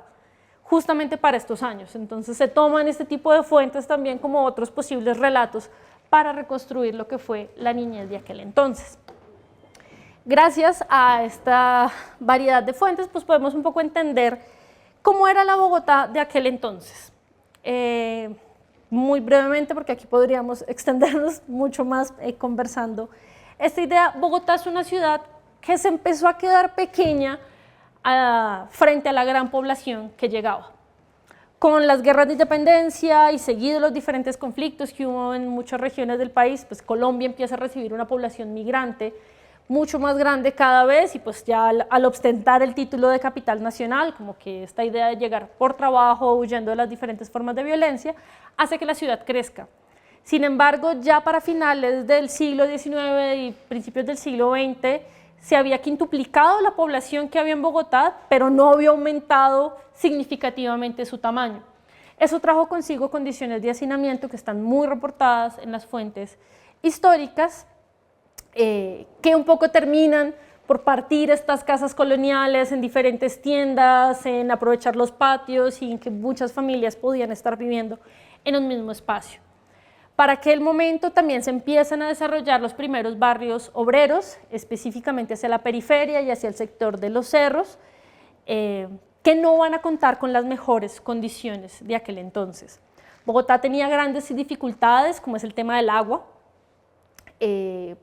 A: justamente para estos años. Entonces se toman este tipo de fuentes también como otros posibles relatos para reconstruir lo que fue la niñez de aquel entonces. Gracias a esta variedad de fuentes, pues podemos un poco entender cómo era la Bogotá de aquel entonces. Muy brevemente, porque aquí podríamos extendernos mucho más conversando. Esta idea, Bogotá es una ciudad que se empezó a quedar pequeña frente a la gran población que llegaba. Con las guerras de independencia y seguido los diferentes conflictos que hubo en muchas regiones del país, pues Colombia empieza a recibir una población migrante mucho más grande cada vez y pues ya al ostentar el título de capital nacional, como que esta idea de llegar por trabajo, huyendo de las diferentes formas de violencia, hace que la ciudad crezca. Sin embargo, ya para finales del siglo XIX y principios del siglo XX, se había quintuplicado la población que había en Bogotá, pero no había aumentado significativamente su tamaño. Eso trajo consigo condiciones de hacinamiento que están muy reportadas en las fuentes históricas, que un poco terminan por partir estas casas coloniales en diferentes tiendas, en aprovechar los patios y en que muchas familias podían estar viviendo en un mismo espacio. Para aquel momento también se empiezan a desarrollar los primeros barrios obreros, específicamente hacia la periferia y hacia el sector de los cerros, que no van a contar con las mejores condiciones de aquel entonces. Bogotá tenía grandes dificultades, como es el tema del agua.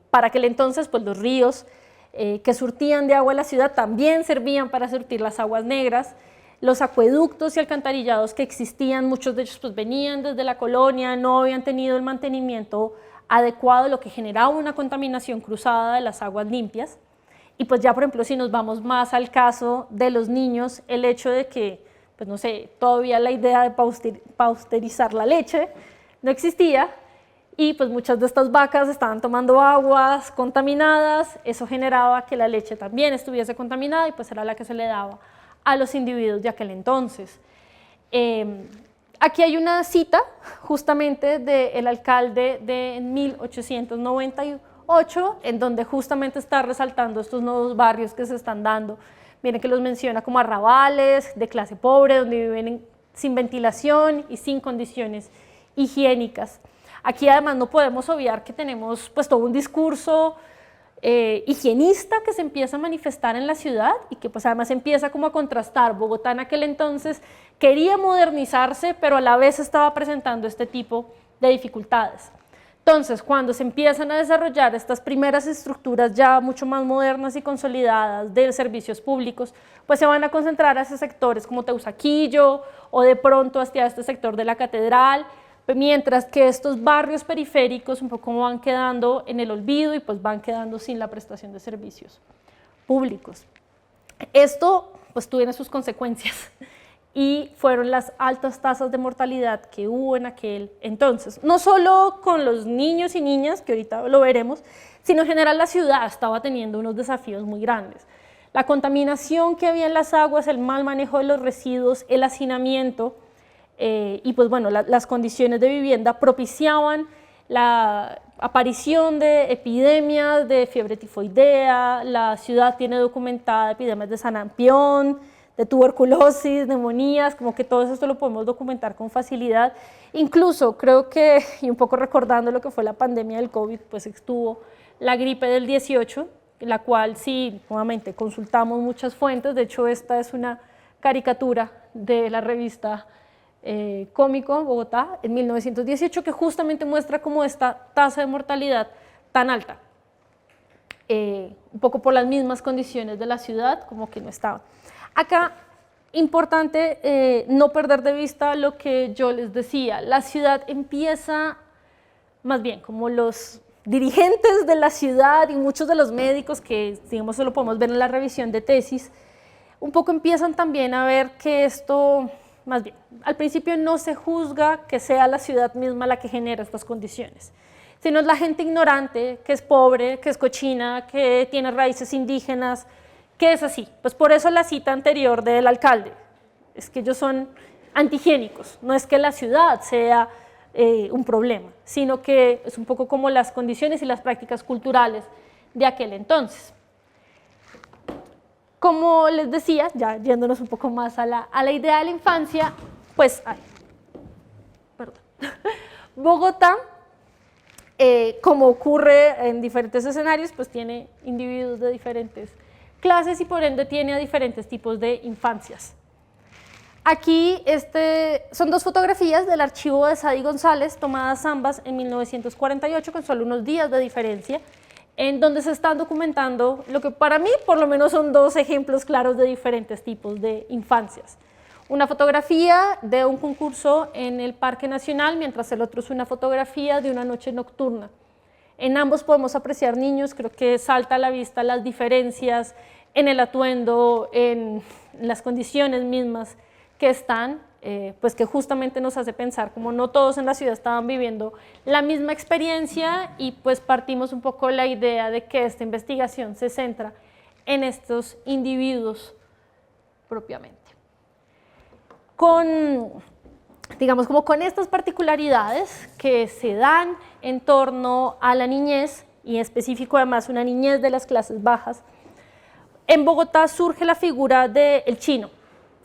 A: Para aquel entonces, pues los ríos que surtían de agua a la ciudad también servían para surtir las aguas negras. Los acueductos y alcantarillados que existían, muchos de ellos pues venían desde la colonia, no habían tenido el mantenimiento adecuado, lo que generaba una contaminación cruzada de las aguas limpias. Y pues ya, por ejemplo, si nos vamos más al caso de los niños, el hecho de que, pues no sé, todavía la idea de pasteurizar la leche no existía, y pues muchas de estas vacas estaban tomando aguas contaminadas, eso generaba que la leche también estuviese contaminada y pues era la que se le daba a los individuos de aquel entonces. Aquí hay una cita justamente del alcalde de 1898, en donde justamente está resaltando estos nuevos barrios que se están dando. Miren que los menciona como arrabales de clase pobre, donde viven sin ventilación y sin condiciones higiénicas. Aquí además no podemos obviar que tenemos pues todo un discurso higienista que se empieza a manifestar en la ciudad y que pues además empieza como a contrastar. Bogotá en aquel entonces quería modernizarse, pero a la vez estaba presentando este tipo de dificultades. Entonces, cuando se empiezan a desarrollar estas primeras estructuras ya mucho más modernas y consolidadas de servicios públicos, pues se van a concentrar hacia sectores como Teusaquillo o de pronto hacia este sector de la Catedral, mientras que estos barrios periféricos un poco van quedando en el olvido y pues van quedando sin la prestación de servicios públicos. Esto pues tiene sus consecuencias y fueron las altas tasas de mortalidad que hubo en aquel entonces, no solo con los niños y niñas, que ahorita lo veremos, sino en general la ciudad estaba teniendo unos desafíos muy grandes. La contaminación que había en las aguas, el mal manejo de los residuos, el hacinamiento y pues bueno, las condiciones de vivienda propiciaban la aparición de epidemias de fiebre tifoidea. La ciudad tiene documentada epidemias de sarampión, de tuberculosis, neumonías, como que todo esto lo podemos documentar con facilidad. Incluso creo que, y un poco recordando lo que fue la pandemia del COVID, pues estuvo la gripe del 18, la cual sí, nuevamente, consultamos muchas fuentes. De hecho, esta es una caricatura de la revista Cómico Bogotá en 1918, que justamente muestra cómo esta tasa de mortalidad tan alta, un poco por las mismas condiciones de la ciudad, como que no estaba. Acá, importante no perder de vista lo que yo les decía, la ciudad empieza, más bien, como los dirigentes de la ciudad y muchos de los médicos, que digamos eso lo podemos ver en la revisión de tesis, un poco empiezan también a ver que esto, más bien, al principio no se juzga que sea la ciudad misma la que genera estas condiciones, sino es la gente ignorante, que es pobre, que es cochina, que tiene raíces indígenas, que es así. Pues por eso la cita anterior del alcalde, es que ellos son antihigiénicos, no es que la ciudad sea un problema, sino que es un poco como las condiciones y las prácticas culturales de aquel entonces. Como les decía, ya yéndonos un poco más a la idea de la infancia, pues, Bogotá, como ocurre en diferentes escenarios, pues tiene individuos de diferentes clases y por ende tiene a diferentes tipos de infancias. Aquí son dos fotografías del archivo de Sadi González, tomadas ambas en 1948, con solo unos días de diferencia, en donde se están documentando lo que para mí por lo menos son dos ejemplos claros de diferentes tipos de infancias. Una fotografía de un concurso en el Parque Nacional, mientras el otro es una fotografía de una noche nocturna. En ambos podemos apreciar niños, creo que salta a la vista las diferencias en el atuendo, en las condiciones mismas que están, pues que justamente nos hace pensar como no todos en la ciudad estaban viviendo la misma experiencia y pues partimos un poco la idea de que esta investigación se centra en estos individuos propiamente. Digamos, como con estas particularidades que se dan en torno a la niñez, y en específico además una niñez de las clases bajas, en Bogotá surge la figura del chino,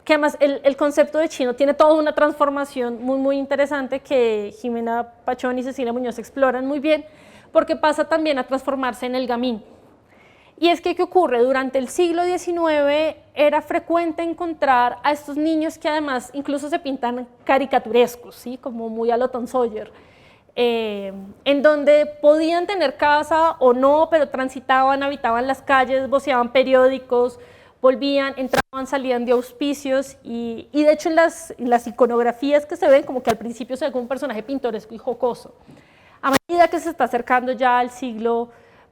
A: que además el concepto de chino tiene toda una transformación muy interesante que Jimena Pachón y Cecilia Muñoz exploran muy bien, porque pasa también a transformarse en el gamín. Y es que, ¿qué ocurre? Durante el siglo XIX era frecuente encontrar a estos niños que además incluso se pintan caricaturescos, ¿sí? Como muy a lo Tom Sawyer, en donde podían tener casa o no, pero transitaban, habitaban las calles, voceaban periódicos, volvían, entraban, salían de auspicios y de hecho en las iconografías que se ven, como que al principio se ve como un personaje pintoresco y jocoso. A medida que se está acercando ya al siglo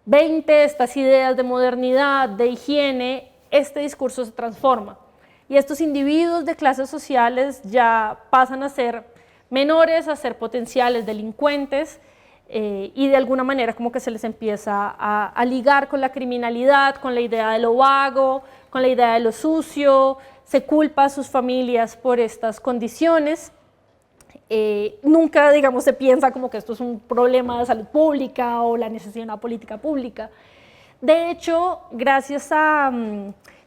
A: XX, estas ideas de modernidad, de higiene, este discurso se transforma y estos individuos de clases sociales ya pasan a ser menores, a ser potenciales delincuentes y de alguna manera como que se les empieza a ligar con la criminalidad, con la idea de lo vago, con la idea de lo sucio, se culpa a sus familias por estas condiciones. Nunca, digamos, se piensa como que esto es un problema de salud pública o la necesidad de una política pública. De hecho, gracias a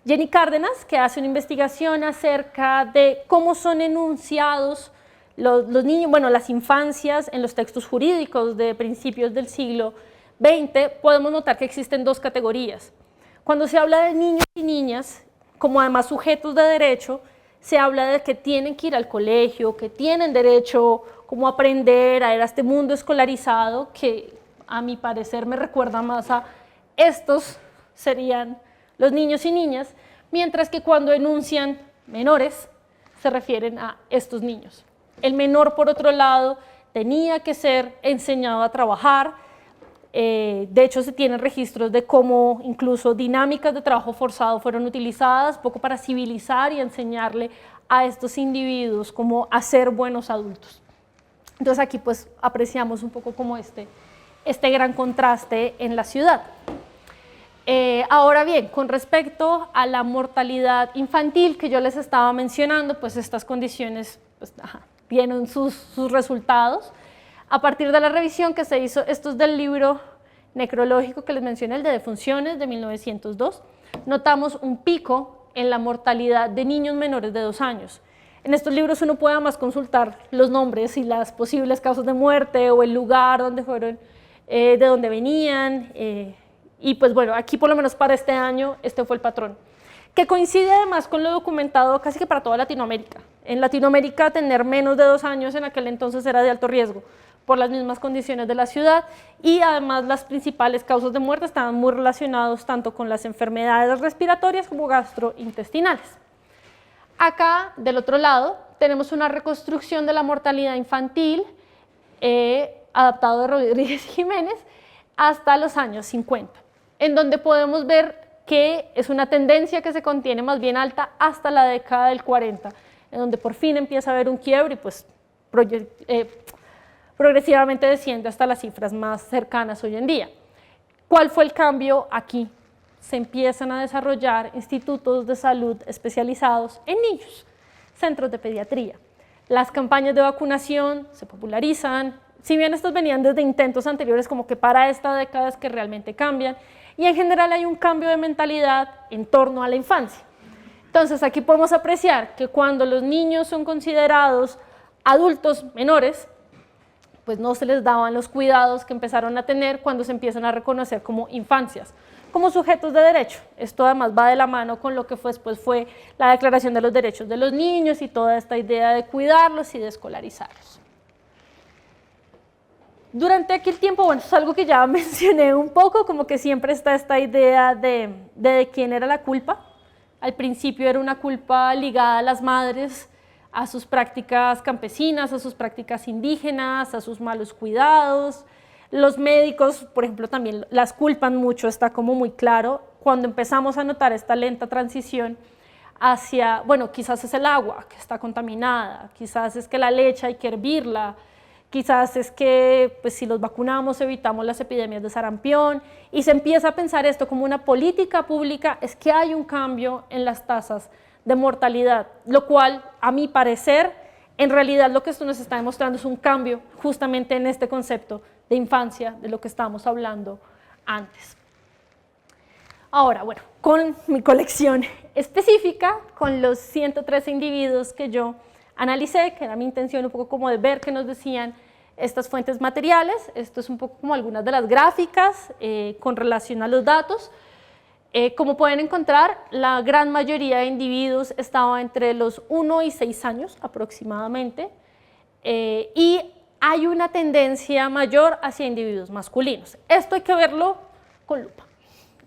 A: Jenny Cárdenas, que hace una investigación acerca de cómo son enunciados los niños, bueno, las infancias en los textos jurídicos de principios del siglo XX, podemos notar que existen dos categorías. Cuando se habla de niños y niñas, como además sujetos de derecho, se habla de que tienen que ir al colegio, que tienen derecho como a aprender, a ir a este mundo escolarizado, que a mi parecer me recuerda más a estos serían los niños y niñas, mientras que cuando enuncian menores, se refieren a estos niños. El menor, por otro lado, tenía que ser enseñado a trabajar. De hecho, se tienen registros de cómo incluso dinámicas de trabajo forzado fueron utilizadas, poco para civilizar y enseñarle a estos individuos cómo hacer buenos adultos. Entonces aquí pues apreciamos un poco como este gran contraste en la ciudad. Ahora bien, con respecto a la mortalidad infantil que yo les estaba mencionando, pues estas condiciones pues, tienen sus resultados. A partir de la revisión que se hizo, esto es del libro necrológico que les mencioné, el de defunciones de 1902, notamos un pico en la mortalidad de niños menores de 2 años. En estos libros uno puede además consultar los nombres y las posibles causas de muerte o el lugar donde fueron, de donde venían, y pues bueno, aquí por lo menos para este año, este fue el patrón, que coincide además con lo documentado casi que para toda Latinoamérica. En Latinoamérica tener menos de 2 años en aquel entonces era de alto riesgo por las mismas condiciones de la ciudad, y además las principales causas de muerte estaban muy relacionados tanto con las enfermedades respiratorias como gastrointestinales. Acá, del otro lado, tenemos una reconstrucción de la mortalidad infantil adaptado de Rodríguez Jiménez hasta los años 50, en donde podemos ver que es una tendencia que se contiene más bien alta hasta la década del 40, en donde por fin empieza a haber un quiebre y pues progresivamente desciende hasta las cifras más cercanas hoy en día. ¿Cuál fue el cambio aquí? Se empiezan a desarrollar institutos de salud especializados en niños, centros de pediatría. Las campañas de vacunación se popularizan, si bien estos venían desde intentos anteriores, como que para esta década es que realmente cambian, y en general hay un cambio de mentalidad en torno a la infancia. Entonces aquí podemos apreciar que cuando los niños son considerados adultos menores, pues no se les daban los cuidados que empezaron a tener cuando se empiezan a reconocer como infancias, como sujetos de derecho. Esto además va de la mano con lo que después fue la Declaración de los Derechos de los Niños y toda esta idea de cuidarlos y de escolarizarlos. Durante aquel tiempo, bueno, es algo que ya mencioné un poco, como que siempre está esta idea de quién era la culpa. Al principio era una culpa ligada a las madres, a sus prácticas campesinas, a sus prácticas indígenas, a sus malos cuidados. Los médicos, por ejemplo, también las culpan mucho, está como muy claro. Cuando empezamos a notar esta lenta transición hacia, bueno, quizás es el agua que está contaminada, quizás es que la leche hay que hervirla, quizás es que pues, si los vacunamos evitamos las epidemias de sarampión, y se empieza a pensar esto como una política pública, es que hay un cambio en las tasas de mortalidad, lo cual, a mi parecer, en realidad lo que esto nos está demostrando es un cambio justamente en este concepto de infancia, de lo que estábamos hablando antes. Ahora, bueno, con mi colección específica, con los 113 individuos que yo analicé, que era mi intención un poco como de ver qué nos decían estas fuentes materiales, esto es un poco como algunas de las gráficas con relación a los datos. Como pueden encontrar, la gran mayoría de individuos estaba entre los 1 y 6 años aproximadamente, y hay una tendencia mayor hacia individuos masculinos. Esto hay que verlo con lupa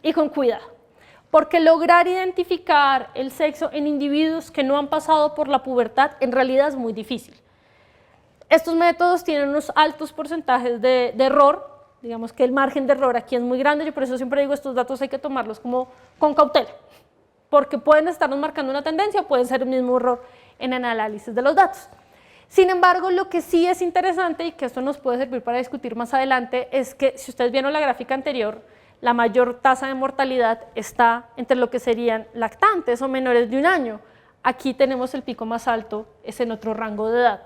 A: y con cuidado, porque lograr identificar el sexo en individuos que no han pasado por la pubertad en realidad es muy difícil. Estos métodos tienen unos altos porcentajes de error, digamos que el margen de error aquí es muy grande, yo por eso siempre digo estos datos hay que tomarlos como con cautela, porque pueden estarnos marcando una tendencia o pueden ser el mismo error en el análisis de los datos. Sin embargo, lo que sí es interesante y que esto nos puede servir para discutir más adelante es que si ustedes vieron la gráfica anterior, la mayor tasa de mortalidad está entre lo que serían lactantes o menores de 1 año. Aquí tenemos el pico más alto, es en otro rango de edad,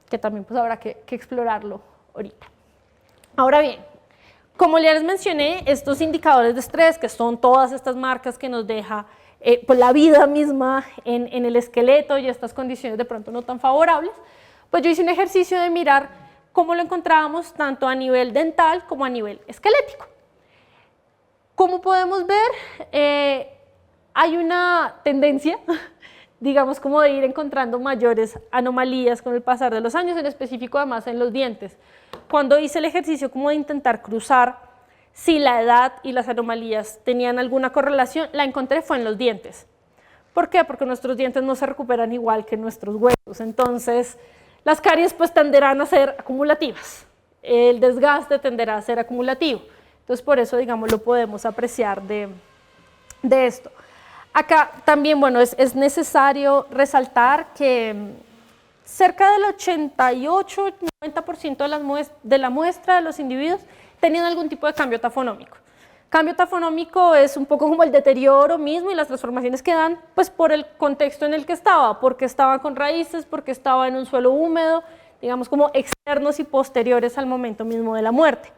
A: que también pues habrá que explorarlo ahorita. Ahora bien, como ya les mencioné, estos indicadores de estrés, que son todas estas marcas que nos deja pues la vida misma en el esqueleto y estas condiciones de pronto no tan favorables, pues yo hice un ejercicio de mirar cómo lo encontrábamos tanto a nivel dental como a nivel esquelético. Como podemos ver, hay una tendencia, digamos, como de ir encontrando mayores anomalías con el pasar de los años, en específico además en los dientes. Cuando hice el ejercicio como de intentar cruzar si la edad y las anomalías tenían alguna correlación, la encontré fue en los dientes. ¿Por qué? Porque nuestros dientes no se recuperan igual que nuestros huesos, entonces las caries pues tenderán a ser acumulativas, el desgaste tenderá a ser acumulativo, entonces por eso digamos lo podemos apreciar de esto. Acá también, bueno, es necesario resaltar que cerca del 88-90% de la muestra de los individuos tenían algún tipo de cambio tafonómico. Cambio taxonómico es un poco como el deterioro mismo y las transformaciones que dan pues por el contexto en el que estaba, porque estaba con raíces, porque estaba en un suelo húmedo, digamos como externos y posteriores al momento mismo de la muerte.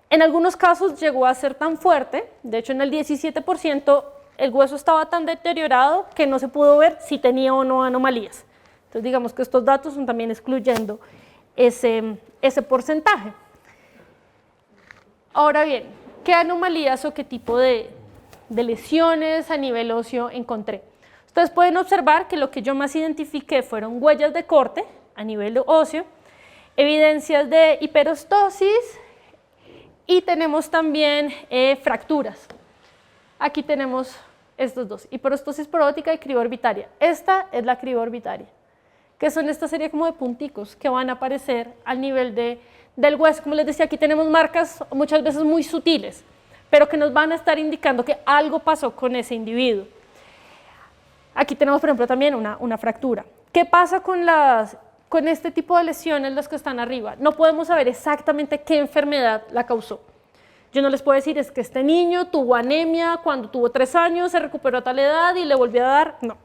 A: En algunos casos llegó a ser tan fuerte, de hecho en el 17% el hueso estaba tan deteriorado que no se pudo ver si tenía o no anomalías. Entonces digamos que estos datos son también excluyendo ese porcentaje. Ahora bien, ¿qué anomalías o qué tipo de lesiones a nivel óseo encontré? Ustedes pueden observar que lo que yo más identifiqué fueron huellas de corte a nivel óseo, evidencias de hiperostosis y tenemos también fracturas. Aquí tenemos estos dos, hiperostosis porótica y criba orbitaria. Esta es la criba orbitaria, que son esta serie como de punticos que van a aparecer al nivel del hueso. Como les decía, aquí tenemos marcas muchas veces muy sutiles, pero que nos van a estar indicando que algo pasó con ese individuo. Aquí tenemos, por ejemplo, también una fractura. ¿Qué pasa con este tipo de lesiones, las que están arriba? No podemos saber exactamente qué enfermedad la causó. Yo no les puedo decir, es que este niño tuvo anemia cuando tuvo 3 años, se recuperó a tal edad y le volvió a dar, no.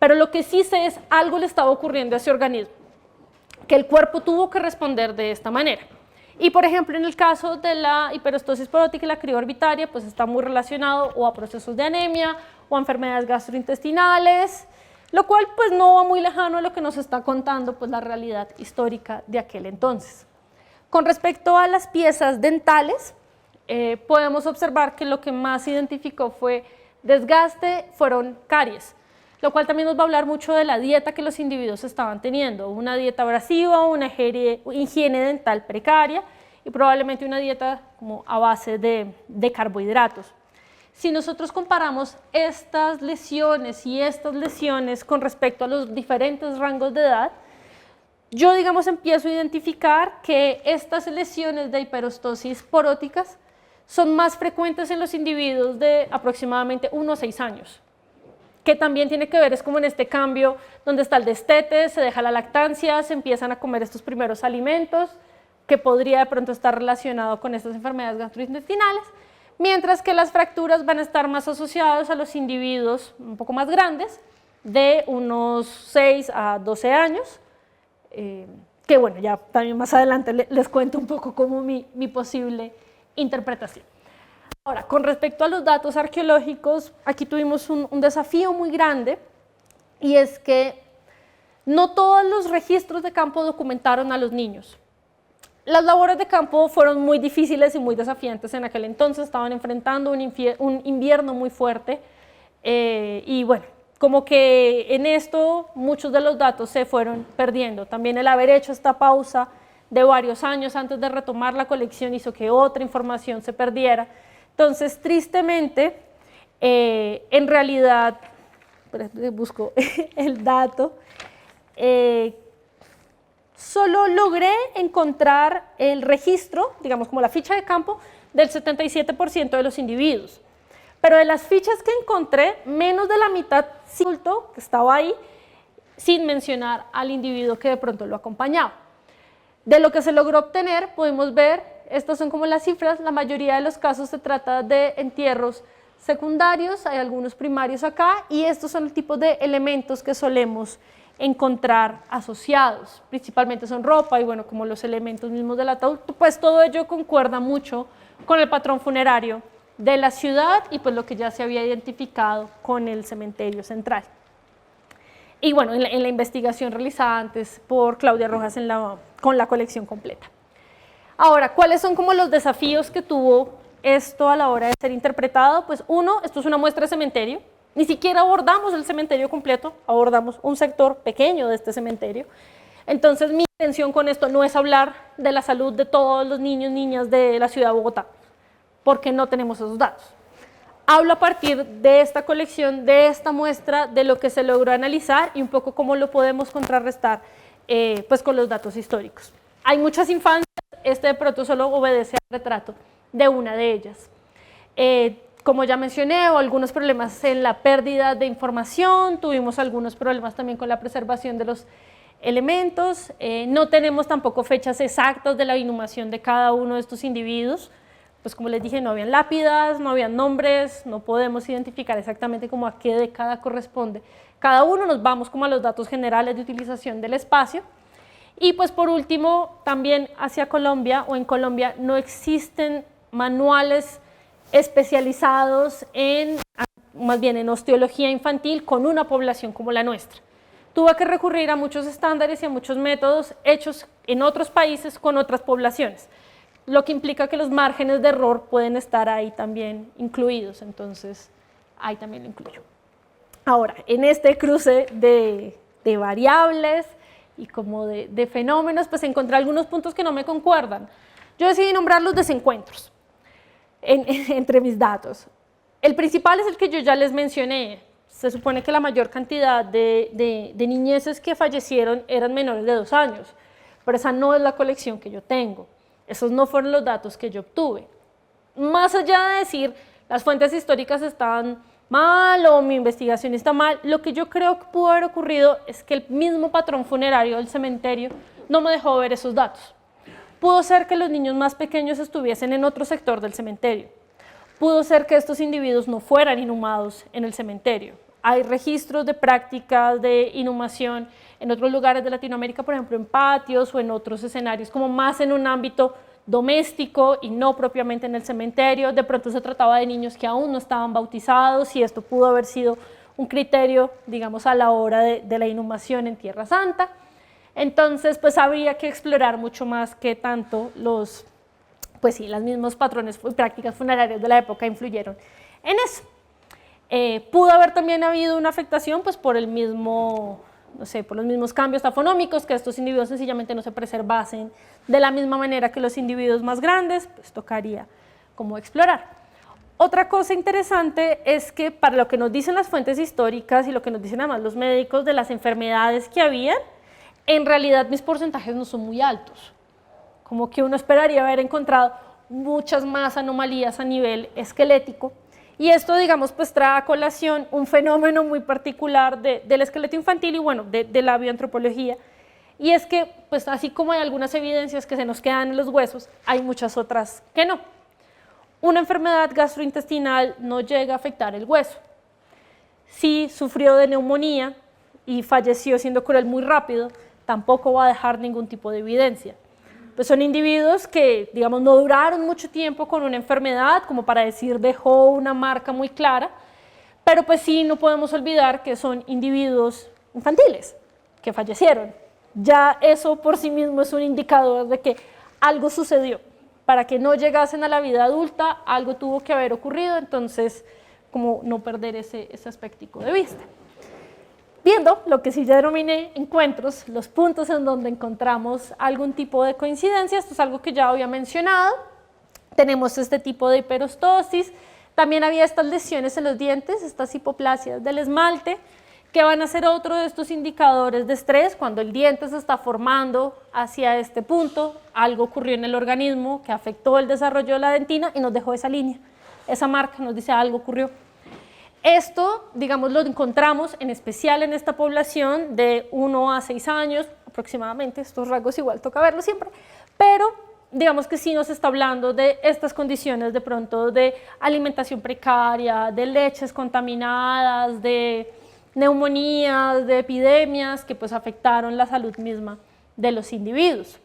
A: Pero lo que sí sé es algo le estaba ocurriendo a ese organismo, que el cuerpo tuvo que responder de esta manera. Y por ejemplo, en el caso de la hiperostosis porótica y la criba orbitaria, pues está muy relacionado o a procesos de anemia o a enfermedades gastrointestinales, lo cual pues no va muy lejano a lo que nos está contando pues la realidad histórica de aquel entonces. Con respecto a las piezas dentales, podemos observar que lo que más identificó fue desgaste, fueron caries, lo cual también nos va a hablar mucho de la dieta que los individuos estaban teniendo, una dieta abrasiva, una higiene dental precaria y probablemente una dieta como a base de carbohidratos. Si nosotros comparamos estas lesiones y estas lesiones con respecto a los diferentes rangos de edad, yo digamos empiezo a identificar que estas lesiones de hiperostosis poróticas son más frecuentes en los individuos de aproximadamente 1 a 6 años, que también tiene que ver, es como en este cambio donde está el destete, se deja la lactancia, se empiezan a comer estos primeros alimentos, que podría de pronto estar relacionado con estas enfermedades gastrointestinales, mientras que las fracturas van a estar más asociadas a los individuos un poco más grandes, de unos 6 a 12 años, que bueno, ya también más adelante les cuento un poco como mi posible interpretación. Ahora, con respecto a los datos arqueológicos, aquí tuvimos un desafío muy grande, y es que no todos los registros de campo documentaron a los niños. Las labores de campo fueron muy difíciles y muy desafiantes en aquel entonces, estaban enfrentando un invierno muy fuerte, y bueno, como que en esto muchos de los datos se fueron perdiendo. También el haber hecho esta pausa de varios años antes de retomar la colección hizo que otra información se perdiera. Entonces, tristemente, en realidad, busco el dato, solo logré encontrar el registro, digamos como la ficha de campo, del 77% de los individuos. Pero de las fichas que encontré, menos de la mitad resultó que estaba ahí, sin mencionar al individuo que de pronto lo acompañaba. De lo que se logró obtener, podemos ver, estas son como las cifras, la mayoría de los casos se trata de entierros secundarios, hay algunos primarios acá, y estos son el tipo de elementos que solemos encontrar asociados, principalmente son ropa y bueno, como los elementos mismos del ataúd, pues todo ello concuerda mucho con el patrón funerario de la ciudad y pues lo que ya se había identificado con el cementerio central. Y bueno, en la investigación realizada antes por Claudia Rojas con la colección completa. Ahora, ¿cuáles son como los desafíos que tuvo esto a la hora de ser interpretado? Pues uno, esto es una muestra de cementerio, ni siquiera abordamos el cementerio completo, abordamos un sector pequeño de este cementerio. Entonces mi intención con esto no es hablar de la salud de todos los niños y niñas de la ciudad de Bogotá, porque no tenemos esos datos. Hablo a partir de esta colección, de esta muestra, de lo que se logró analizar y un poco cómo lo podemos contrarrestar pues con los datos históricos. Hay muchas infancias, este de pronto solo obedece al retrato de una de ellas. Como ya mencioné, algunos problemas en la pérdida de información, tuvimos algunos problemas también con la preservación de los elementos, no tenemos tampoco fechas exactas de la inhumación de cada uno de estos individuos, pues como les dije, no habían lápidas, no habían nombres, no podemos identificar exactamente como a qué década corresponde cada uno, nos vamos como a los datos generales de utilización del espacio. Y pues por último, también hacia Colombia o en Colombia no existen manuales especializados en, más bien en osteología infantil con una población como la nuestra. Tuvo que recurrir a muchos estándares y a muchos métodos hechos en otros países con otras poblaciones, lo que implica que los márgenes de error pueden estar ahí también incluidos, entonces ahí también lo incluyo. Ahora, en este cruce de variables y como de fenómenos, pues encontré algunos puntos que no me concuerdan. Yo decidí nombrar los desencuentros entre mis datos. El principal es el que yo ya les mencioné. Se supone que la mayor cantidad de niñeces que fallecieron eran menores de 2 años, pero esa no es la colección que yo tengo. Esos no fueron los datos que yo obtuve. Más allá de decir las fuentes históricas están mal o mi investigación está mal, lo que yo creo que pudo haber ocurrido es que el mismo patrón funerario del cementerio no me dejó ver esos datos. Pudo ser que los niños más pequeños estuviesen en otro sector del cementerio. Pudo ser que estos individuos no fueran inhumados en el cementerio. Hay registros de prácticas de inhumación en otros lugares de Latinoamérica, por ejemplo en patios o en otros escenarios, como más en un ámbito doméstico y no propiamente en el cementerio. De pronto se trataba de niños que aún no estaban bautizados y esto pudo haber sido un criterio, digamos, a la hora de la inhumación en Tierra Santa. Entonces, pues habría que explorar mucho más qué tanto los, pues sí, los mismos patrones y prácticas funerarias de la época influyeron en eso. Pudo haber también habido una afectación pues por el mismo, no sé, por los mismos cambios tafonómicos, que estos individuos sencillamente no se preservasen de la misma manera que los individuos más grandes, pues tocaría como explorar. Otra cosa interesante es que para lo que nos dicen las fuentes históricas y lo que nos dicen además los médicos de las enfermedades que habían, en realidad mis porcentajes no son muy altos, como que uno esperaría haber encontrado muchas más anomalías a nivel esquelético. Y esto, digamos, pues trae a colación un fenómeno muy particular del esqueleto infantil y bueno, de la bioantropología, y es que, pues así como hay algunas evidencias que se nos quedan en los huesos, hay muchas otras que no. Una enfermedad gastrointestinal no llega a afectar el hueso. Si sufrió de neumonía y falleció siendo cruel muy rápido, tampoco va a dejar ningún tipo de evidencia. Pues son individuos que, digamos, no duraron mucho tiempo con una enfermedad, como para decir dejó una marca muy clara, pero pues sí no podemos olvidar que son individuos infantiles que fallecieron. Ya eso por sí mismo es un indicador de que algo sucedió. Para que no llegasen a la vida adulta, algo tuvo que haber ocurrido, entonces como no perder ese aspecto de vista. Viendo lo que sí ya denominé encuentros, los puntos en donde encontramos algún tipo de coincidencia, esto es algo que ya había mencionado, tenemos este tipo de hiperostosis, también había estas lesiones en los dientes, estas hipoplasias del esmalte, que van a ser otro de estos indicadores de estrés. Cuando el diente se está formando hacia este punto, algo ocurrió en el organismo que afectó el desarrollo de la dentina y nos dejó esa línea, esa marca nos dice algo ocurrió. Esto, digamos, lo encontramos en especial en esta población de 1 a 6 años aproximadamente, estos rasgos igual toca verlos siempre, pero digamos que sí nos está hablando de estas condiciones de pronto de alimentación precaria, de leches contaminadas, de neumonías, de epidemias que pues afectaron la salud misma de los individuos.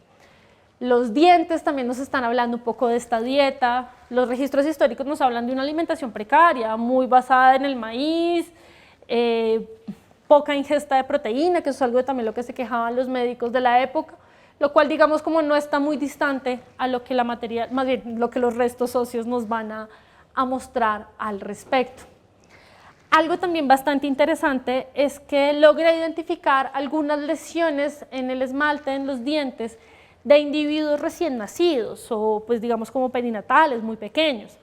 A: Los dientes también nos están hablando un poco de esta dieta. Los registros históricos nos hablan de una alimentación precaria, muy basada en el maíz, poca ingesta de proteína, que eso es algo también lo que se quejaban los médicos de la época, lo cual digamos como no está muy distante a lo que la materia, más bien lo que los restos óseos nos van a mostrar al respecto. Algo también bastante interesante es que logra identificar algunas lesiones en el esmalte, en los dientes, de individuos recién nacidos o pues digamos como perinatales, muy pequeños.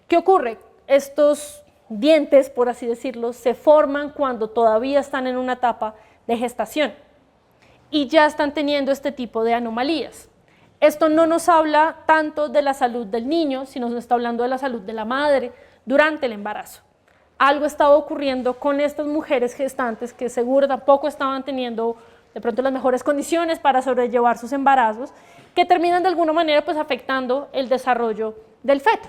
A: ¿Qué ocurre? Estos dientes, por así decirlo, se forman cuando todavía están en una etapa de gestación y ya están teniendo este tipo de anomalías. Esto no nos habla tanto de la salud del niño, sino nos está hablando de la salud de la madre durante el embarazo. Algo estaba ocurriendo con estas mujeres gestantes que seguro tampoco estaban teniendo de pronto las mejores condiciones para sobrellevar sus embarazos, que terminan de alguna manera pues afectando el desarrollo del feto.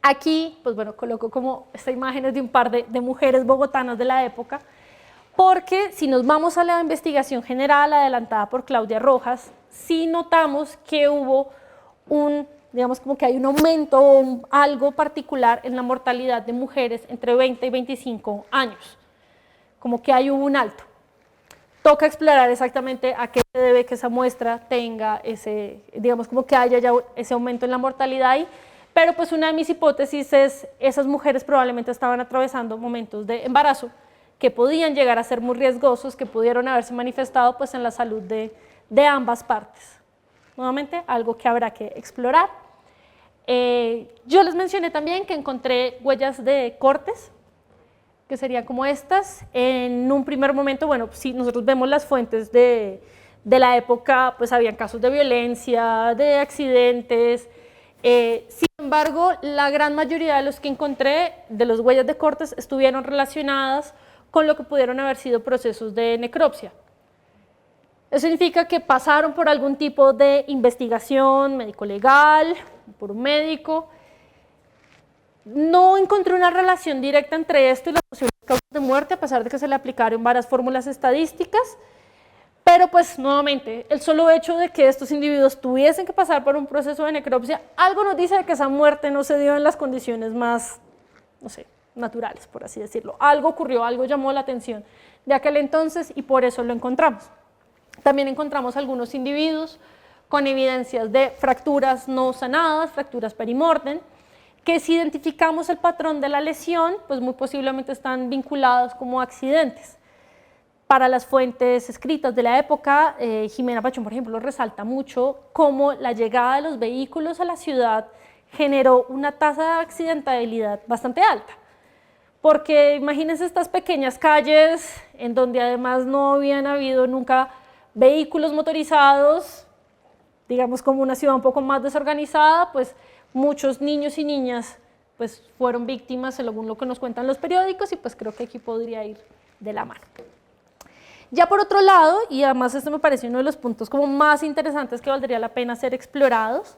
A: Aquí, pues bueno, coloco como esta imagen de un par de mujeres bogotanas de la época, porque si nos vamos a la investigación general adelantada por Claudia Rojas, sí notamos que hubo digamos como que hay un aumento o algo particular en la mortalidad de mujeres entre 20 y 25 años, como que hay un alto. Toca explorar exactamente a qué se debe que esa muestra tenga digamos como que haya ya ese aumento en la mortalidad ahí, pero pues una de mis hipótesis es esas mujeres probablemente estaban atravesando momentos de embarazo que podían llegar a ser muy riesgosos, que pudieron haberse manifestado pues en la salud de ambas partes. Nuevamente, algo que habrá que explorar. Yo les mencioné también que encontré huellas de cortes, que serían como estas. En un primer momento, bueno, si nosotros vemos las fuentes de la época, pues habían casos de violencia, de accidentes. Sin embargo, la gran mayoría de los que encontré, de las huellas de cortes, estuvieron relacionadas con lo que pudieron haber sido procesos de necropsia. Eso significa que pasaron por algún tipo de investigación médico-legal, por un médico. No encontré una relación directa entre esto y las posibles causas de muerte, a pesar de que se le aplicaron varias fórmulas estadísticas, pero pues nuevamente, el solo hecho de que estos individuos tuviesen que pasar por un proceso de necropsia, algo nos dice de que esa muerte no se dio en las condiciones más, no sé, naturales, por así decirlo. Algo ocurrió, algo llamó la atención de aquel entonces y por eso lo encontramos. También encontramos algunos individuos con evidencias de fracturas no sanadas, fracturas perimortem, que si identificamos el patrón de la lesión, pues muy posiblemente están vinculados como accidentes. Para las fuentes escritas de la época, Jimena Pachón, por ejemplo, resalta mucho cómo la llegada de los vehículos a la ciudad generó una tasa de accidentabilidad bastante alta. Porque imagínense estas pequeñas calles en donde además no habían habido nunca vehículos motorizados, digamos como una ciudad un poco más desorganizada, pues muchos niños y niñas pues fueron víctimas según lo que nos cuentan los periódicos y pues creo que aquí podría ir de la mano. Ya por otro lado, y además esto me parece uno de los puntos como más interesantes que valdría la pena ser explorados,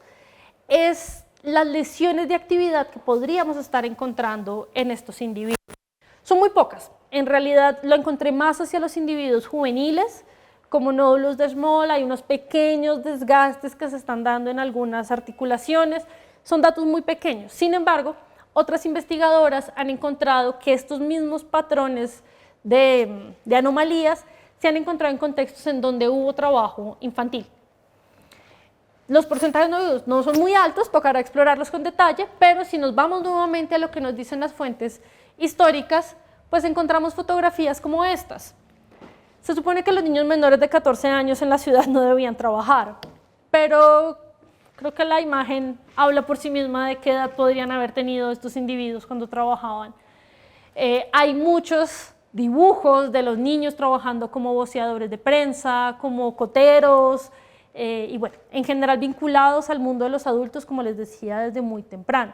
A: es las lesiones de actividad que podríamos estar encontrando en estos individuos. Son muy pocas, en realidad lo encontré más hacia los individuos juveniles, como nódulos de Schmoll, hay unos pequeños desgastes que se están dando en algunas articulaciones, son datos muy pequeños. Sin embargo, otras investigadoras han encontrado que estos mismos patrones de anomalías se han encontrado en contextos en donde hubo trabajo infantil. Los porcentajes no son muy altos, tocará explorarlos con detalle, pero si nos vamos nuevamente a lo que nos dicen las fuentes históricas, pues encontramos fotografías como estas. Se supone que los niños menores de 14 años en la ciudad no debían trabajar, pero creo que la imagen habla por sí misma de qué edad podrían haber tenido estos individuos cuando trabajaban. Hay muchos dibujos de los niños trabajando como voceadores de prensa, como coteros, y bueno, en general vinculados al mundo de los adultos, como les decía, desde muy temprano.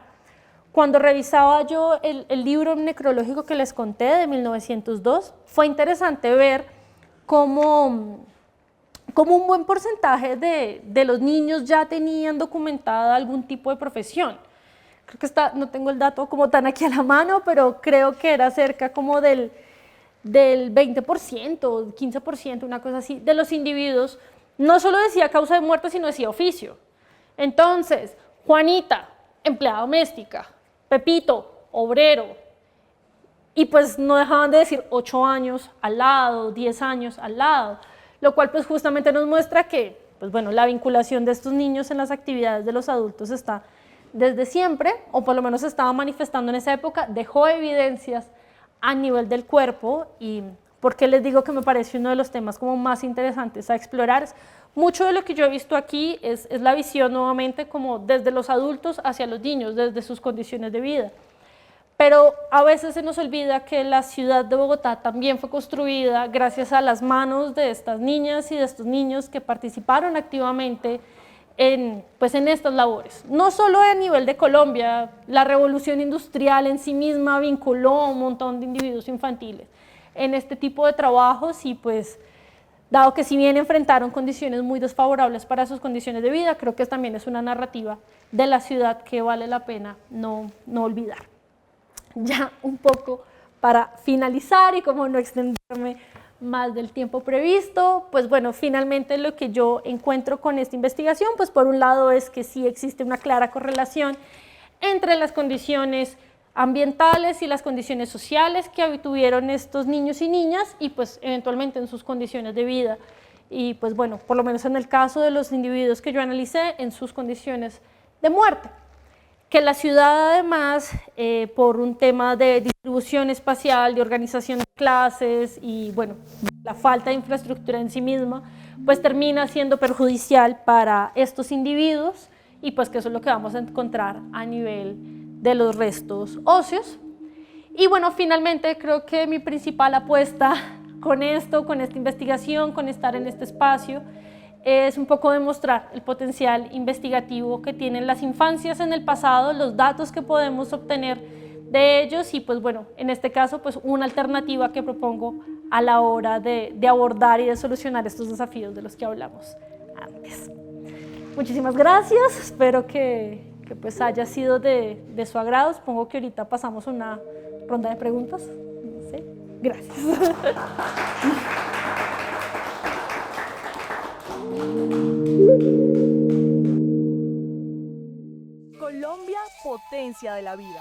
A: Cuando revisaba yo el libro necrológico que les conté de 1902, fue interesante ver cómo un buen porcentaje de los niños ya tenían documentada algún tipo de profesión. Creo que no tengo el dato como tan aquí a la mano, pero creo que era cerca como del 20%, 15%, una cosa así, de los individuos. No solo decía causa de muerte, sino decía oficio. Entonces, Juanita, empleada doméstica, Pepito, obrero, y pues no dejaban de decir 8 años al lado, 10 años al lado, lo cual pues justamente nos muestra que pues bueno, la vinculación de estos niños en las actividades de los adultos está desde siempre, o por lo menos se estaba manifestando en esa época, dejó evidencias a nivel del cuerpo. Y ¿por qué les digo que me parece uno de los temas como más interesantes a explorar? Mucho de lo que yo he visto aquí es la visión nuevamente como desde los adultos hacia los niños, desde sus condiciones de vida. Pero a veces se nos olvida que la ciudad de Bogotá también fue construida gracias a las manos de estas niñas y de estos niños que participaron activamente en estas labores. No solo a nivel de Colombia, la revolución industrial en sí misma vinculó a un montón de individuos infantiles en este tipo de trabajos y pues dado que si bien enfrentaron condiciones muy desfavorables para sus condiciones de vida, creo que también es una narrativa de la ciudad que vale la pena no olvidar. Ya un poco para finalizar y como no extenderme más del tiempo previsto, pues bueno, finalmente lo que yo encuentro con esta investigación, pues por un lado es que sí existe una clara correlación entre las condiciones ambientales y las condiciones sociales que tuvieron estos niños y niñas y pues eventualmente en sus condiciones de vida. Y pues bueno, por lo menos en el caso de los individuos que yo analicé, en sus condiciones de muerte. Que la ciudad además, por un tema de distribución espacial, de organización de clases y bueno, la falta de infraestructura en sí misma, pues termina siendo perjudicial para estos individuos y pues que eso es lo que vamos a encontrar a nivel de los restos óseos. Y bueno, finalmente creo que mi principal apuesta con esto, con esta investigación, con estar en este espacio, es un poco demostrar el potencial investigativo que tienen las infancias en el pasado, los datos que podemos obtener de ellos y pues bueno, en este caso pues una alternativa que propongo a la hora de abordar y de solucionar estos desafíos de los que hablamos antes. Muchísimas gracias, espero que pues haya sido de su agrado. Supongo que ahorita pasamos una ronda de preguntas. No sé. Gracias.
B: Colombia, potencia de la vida.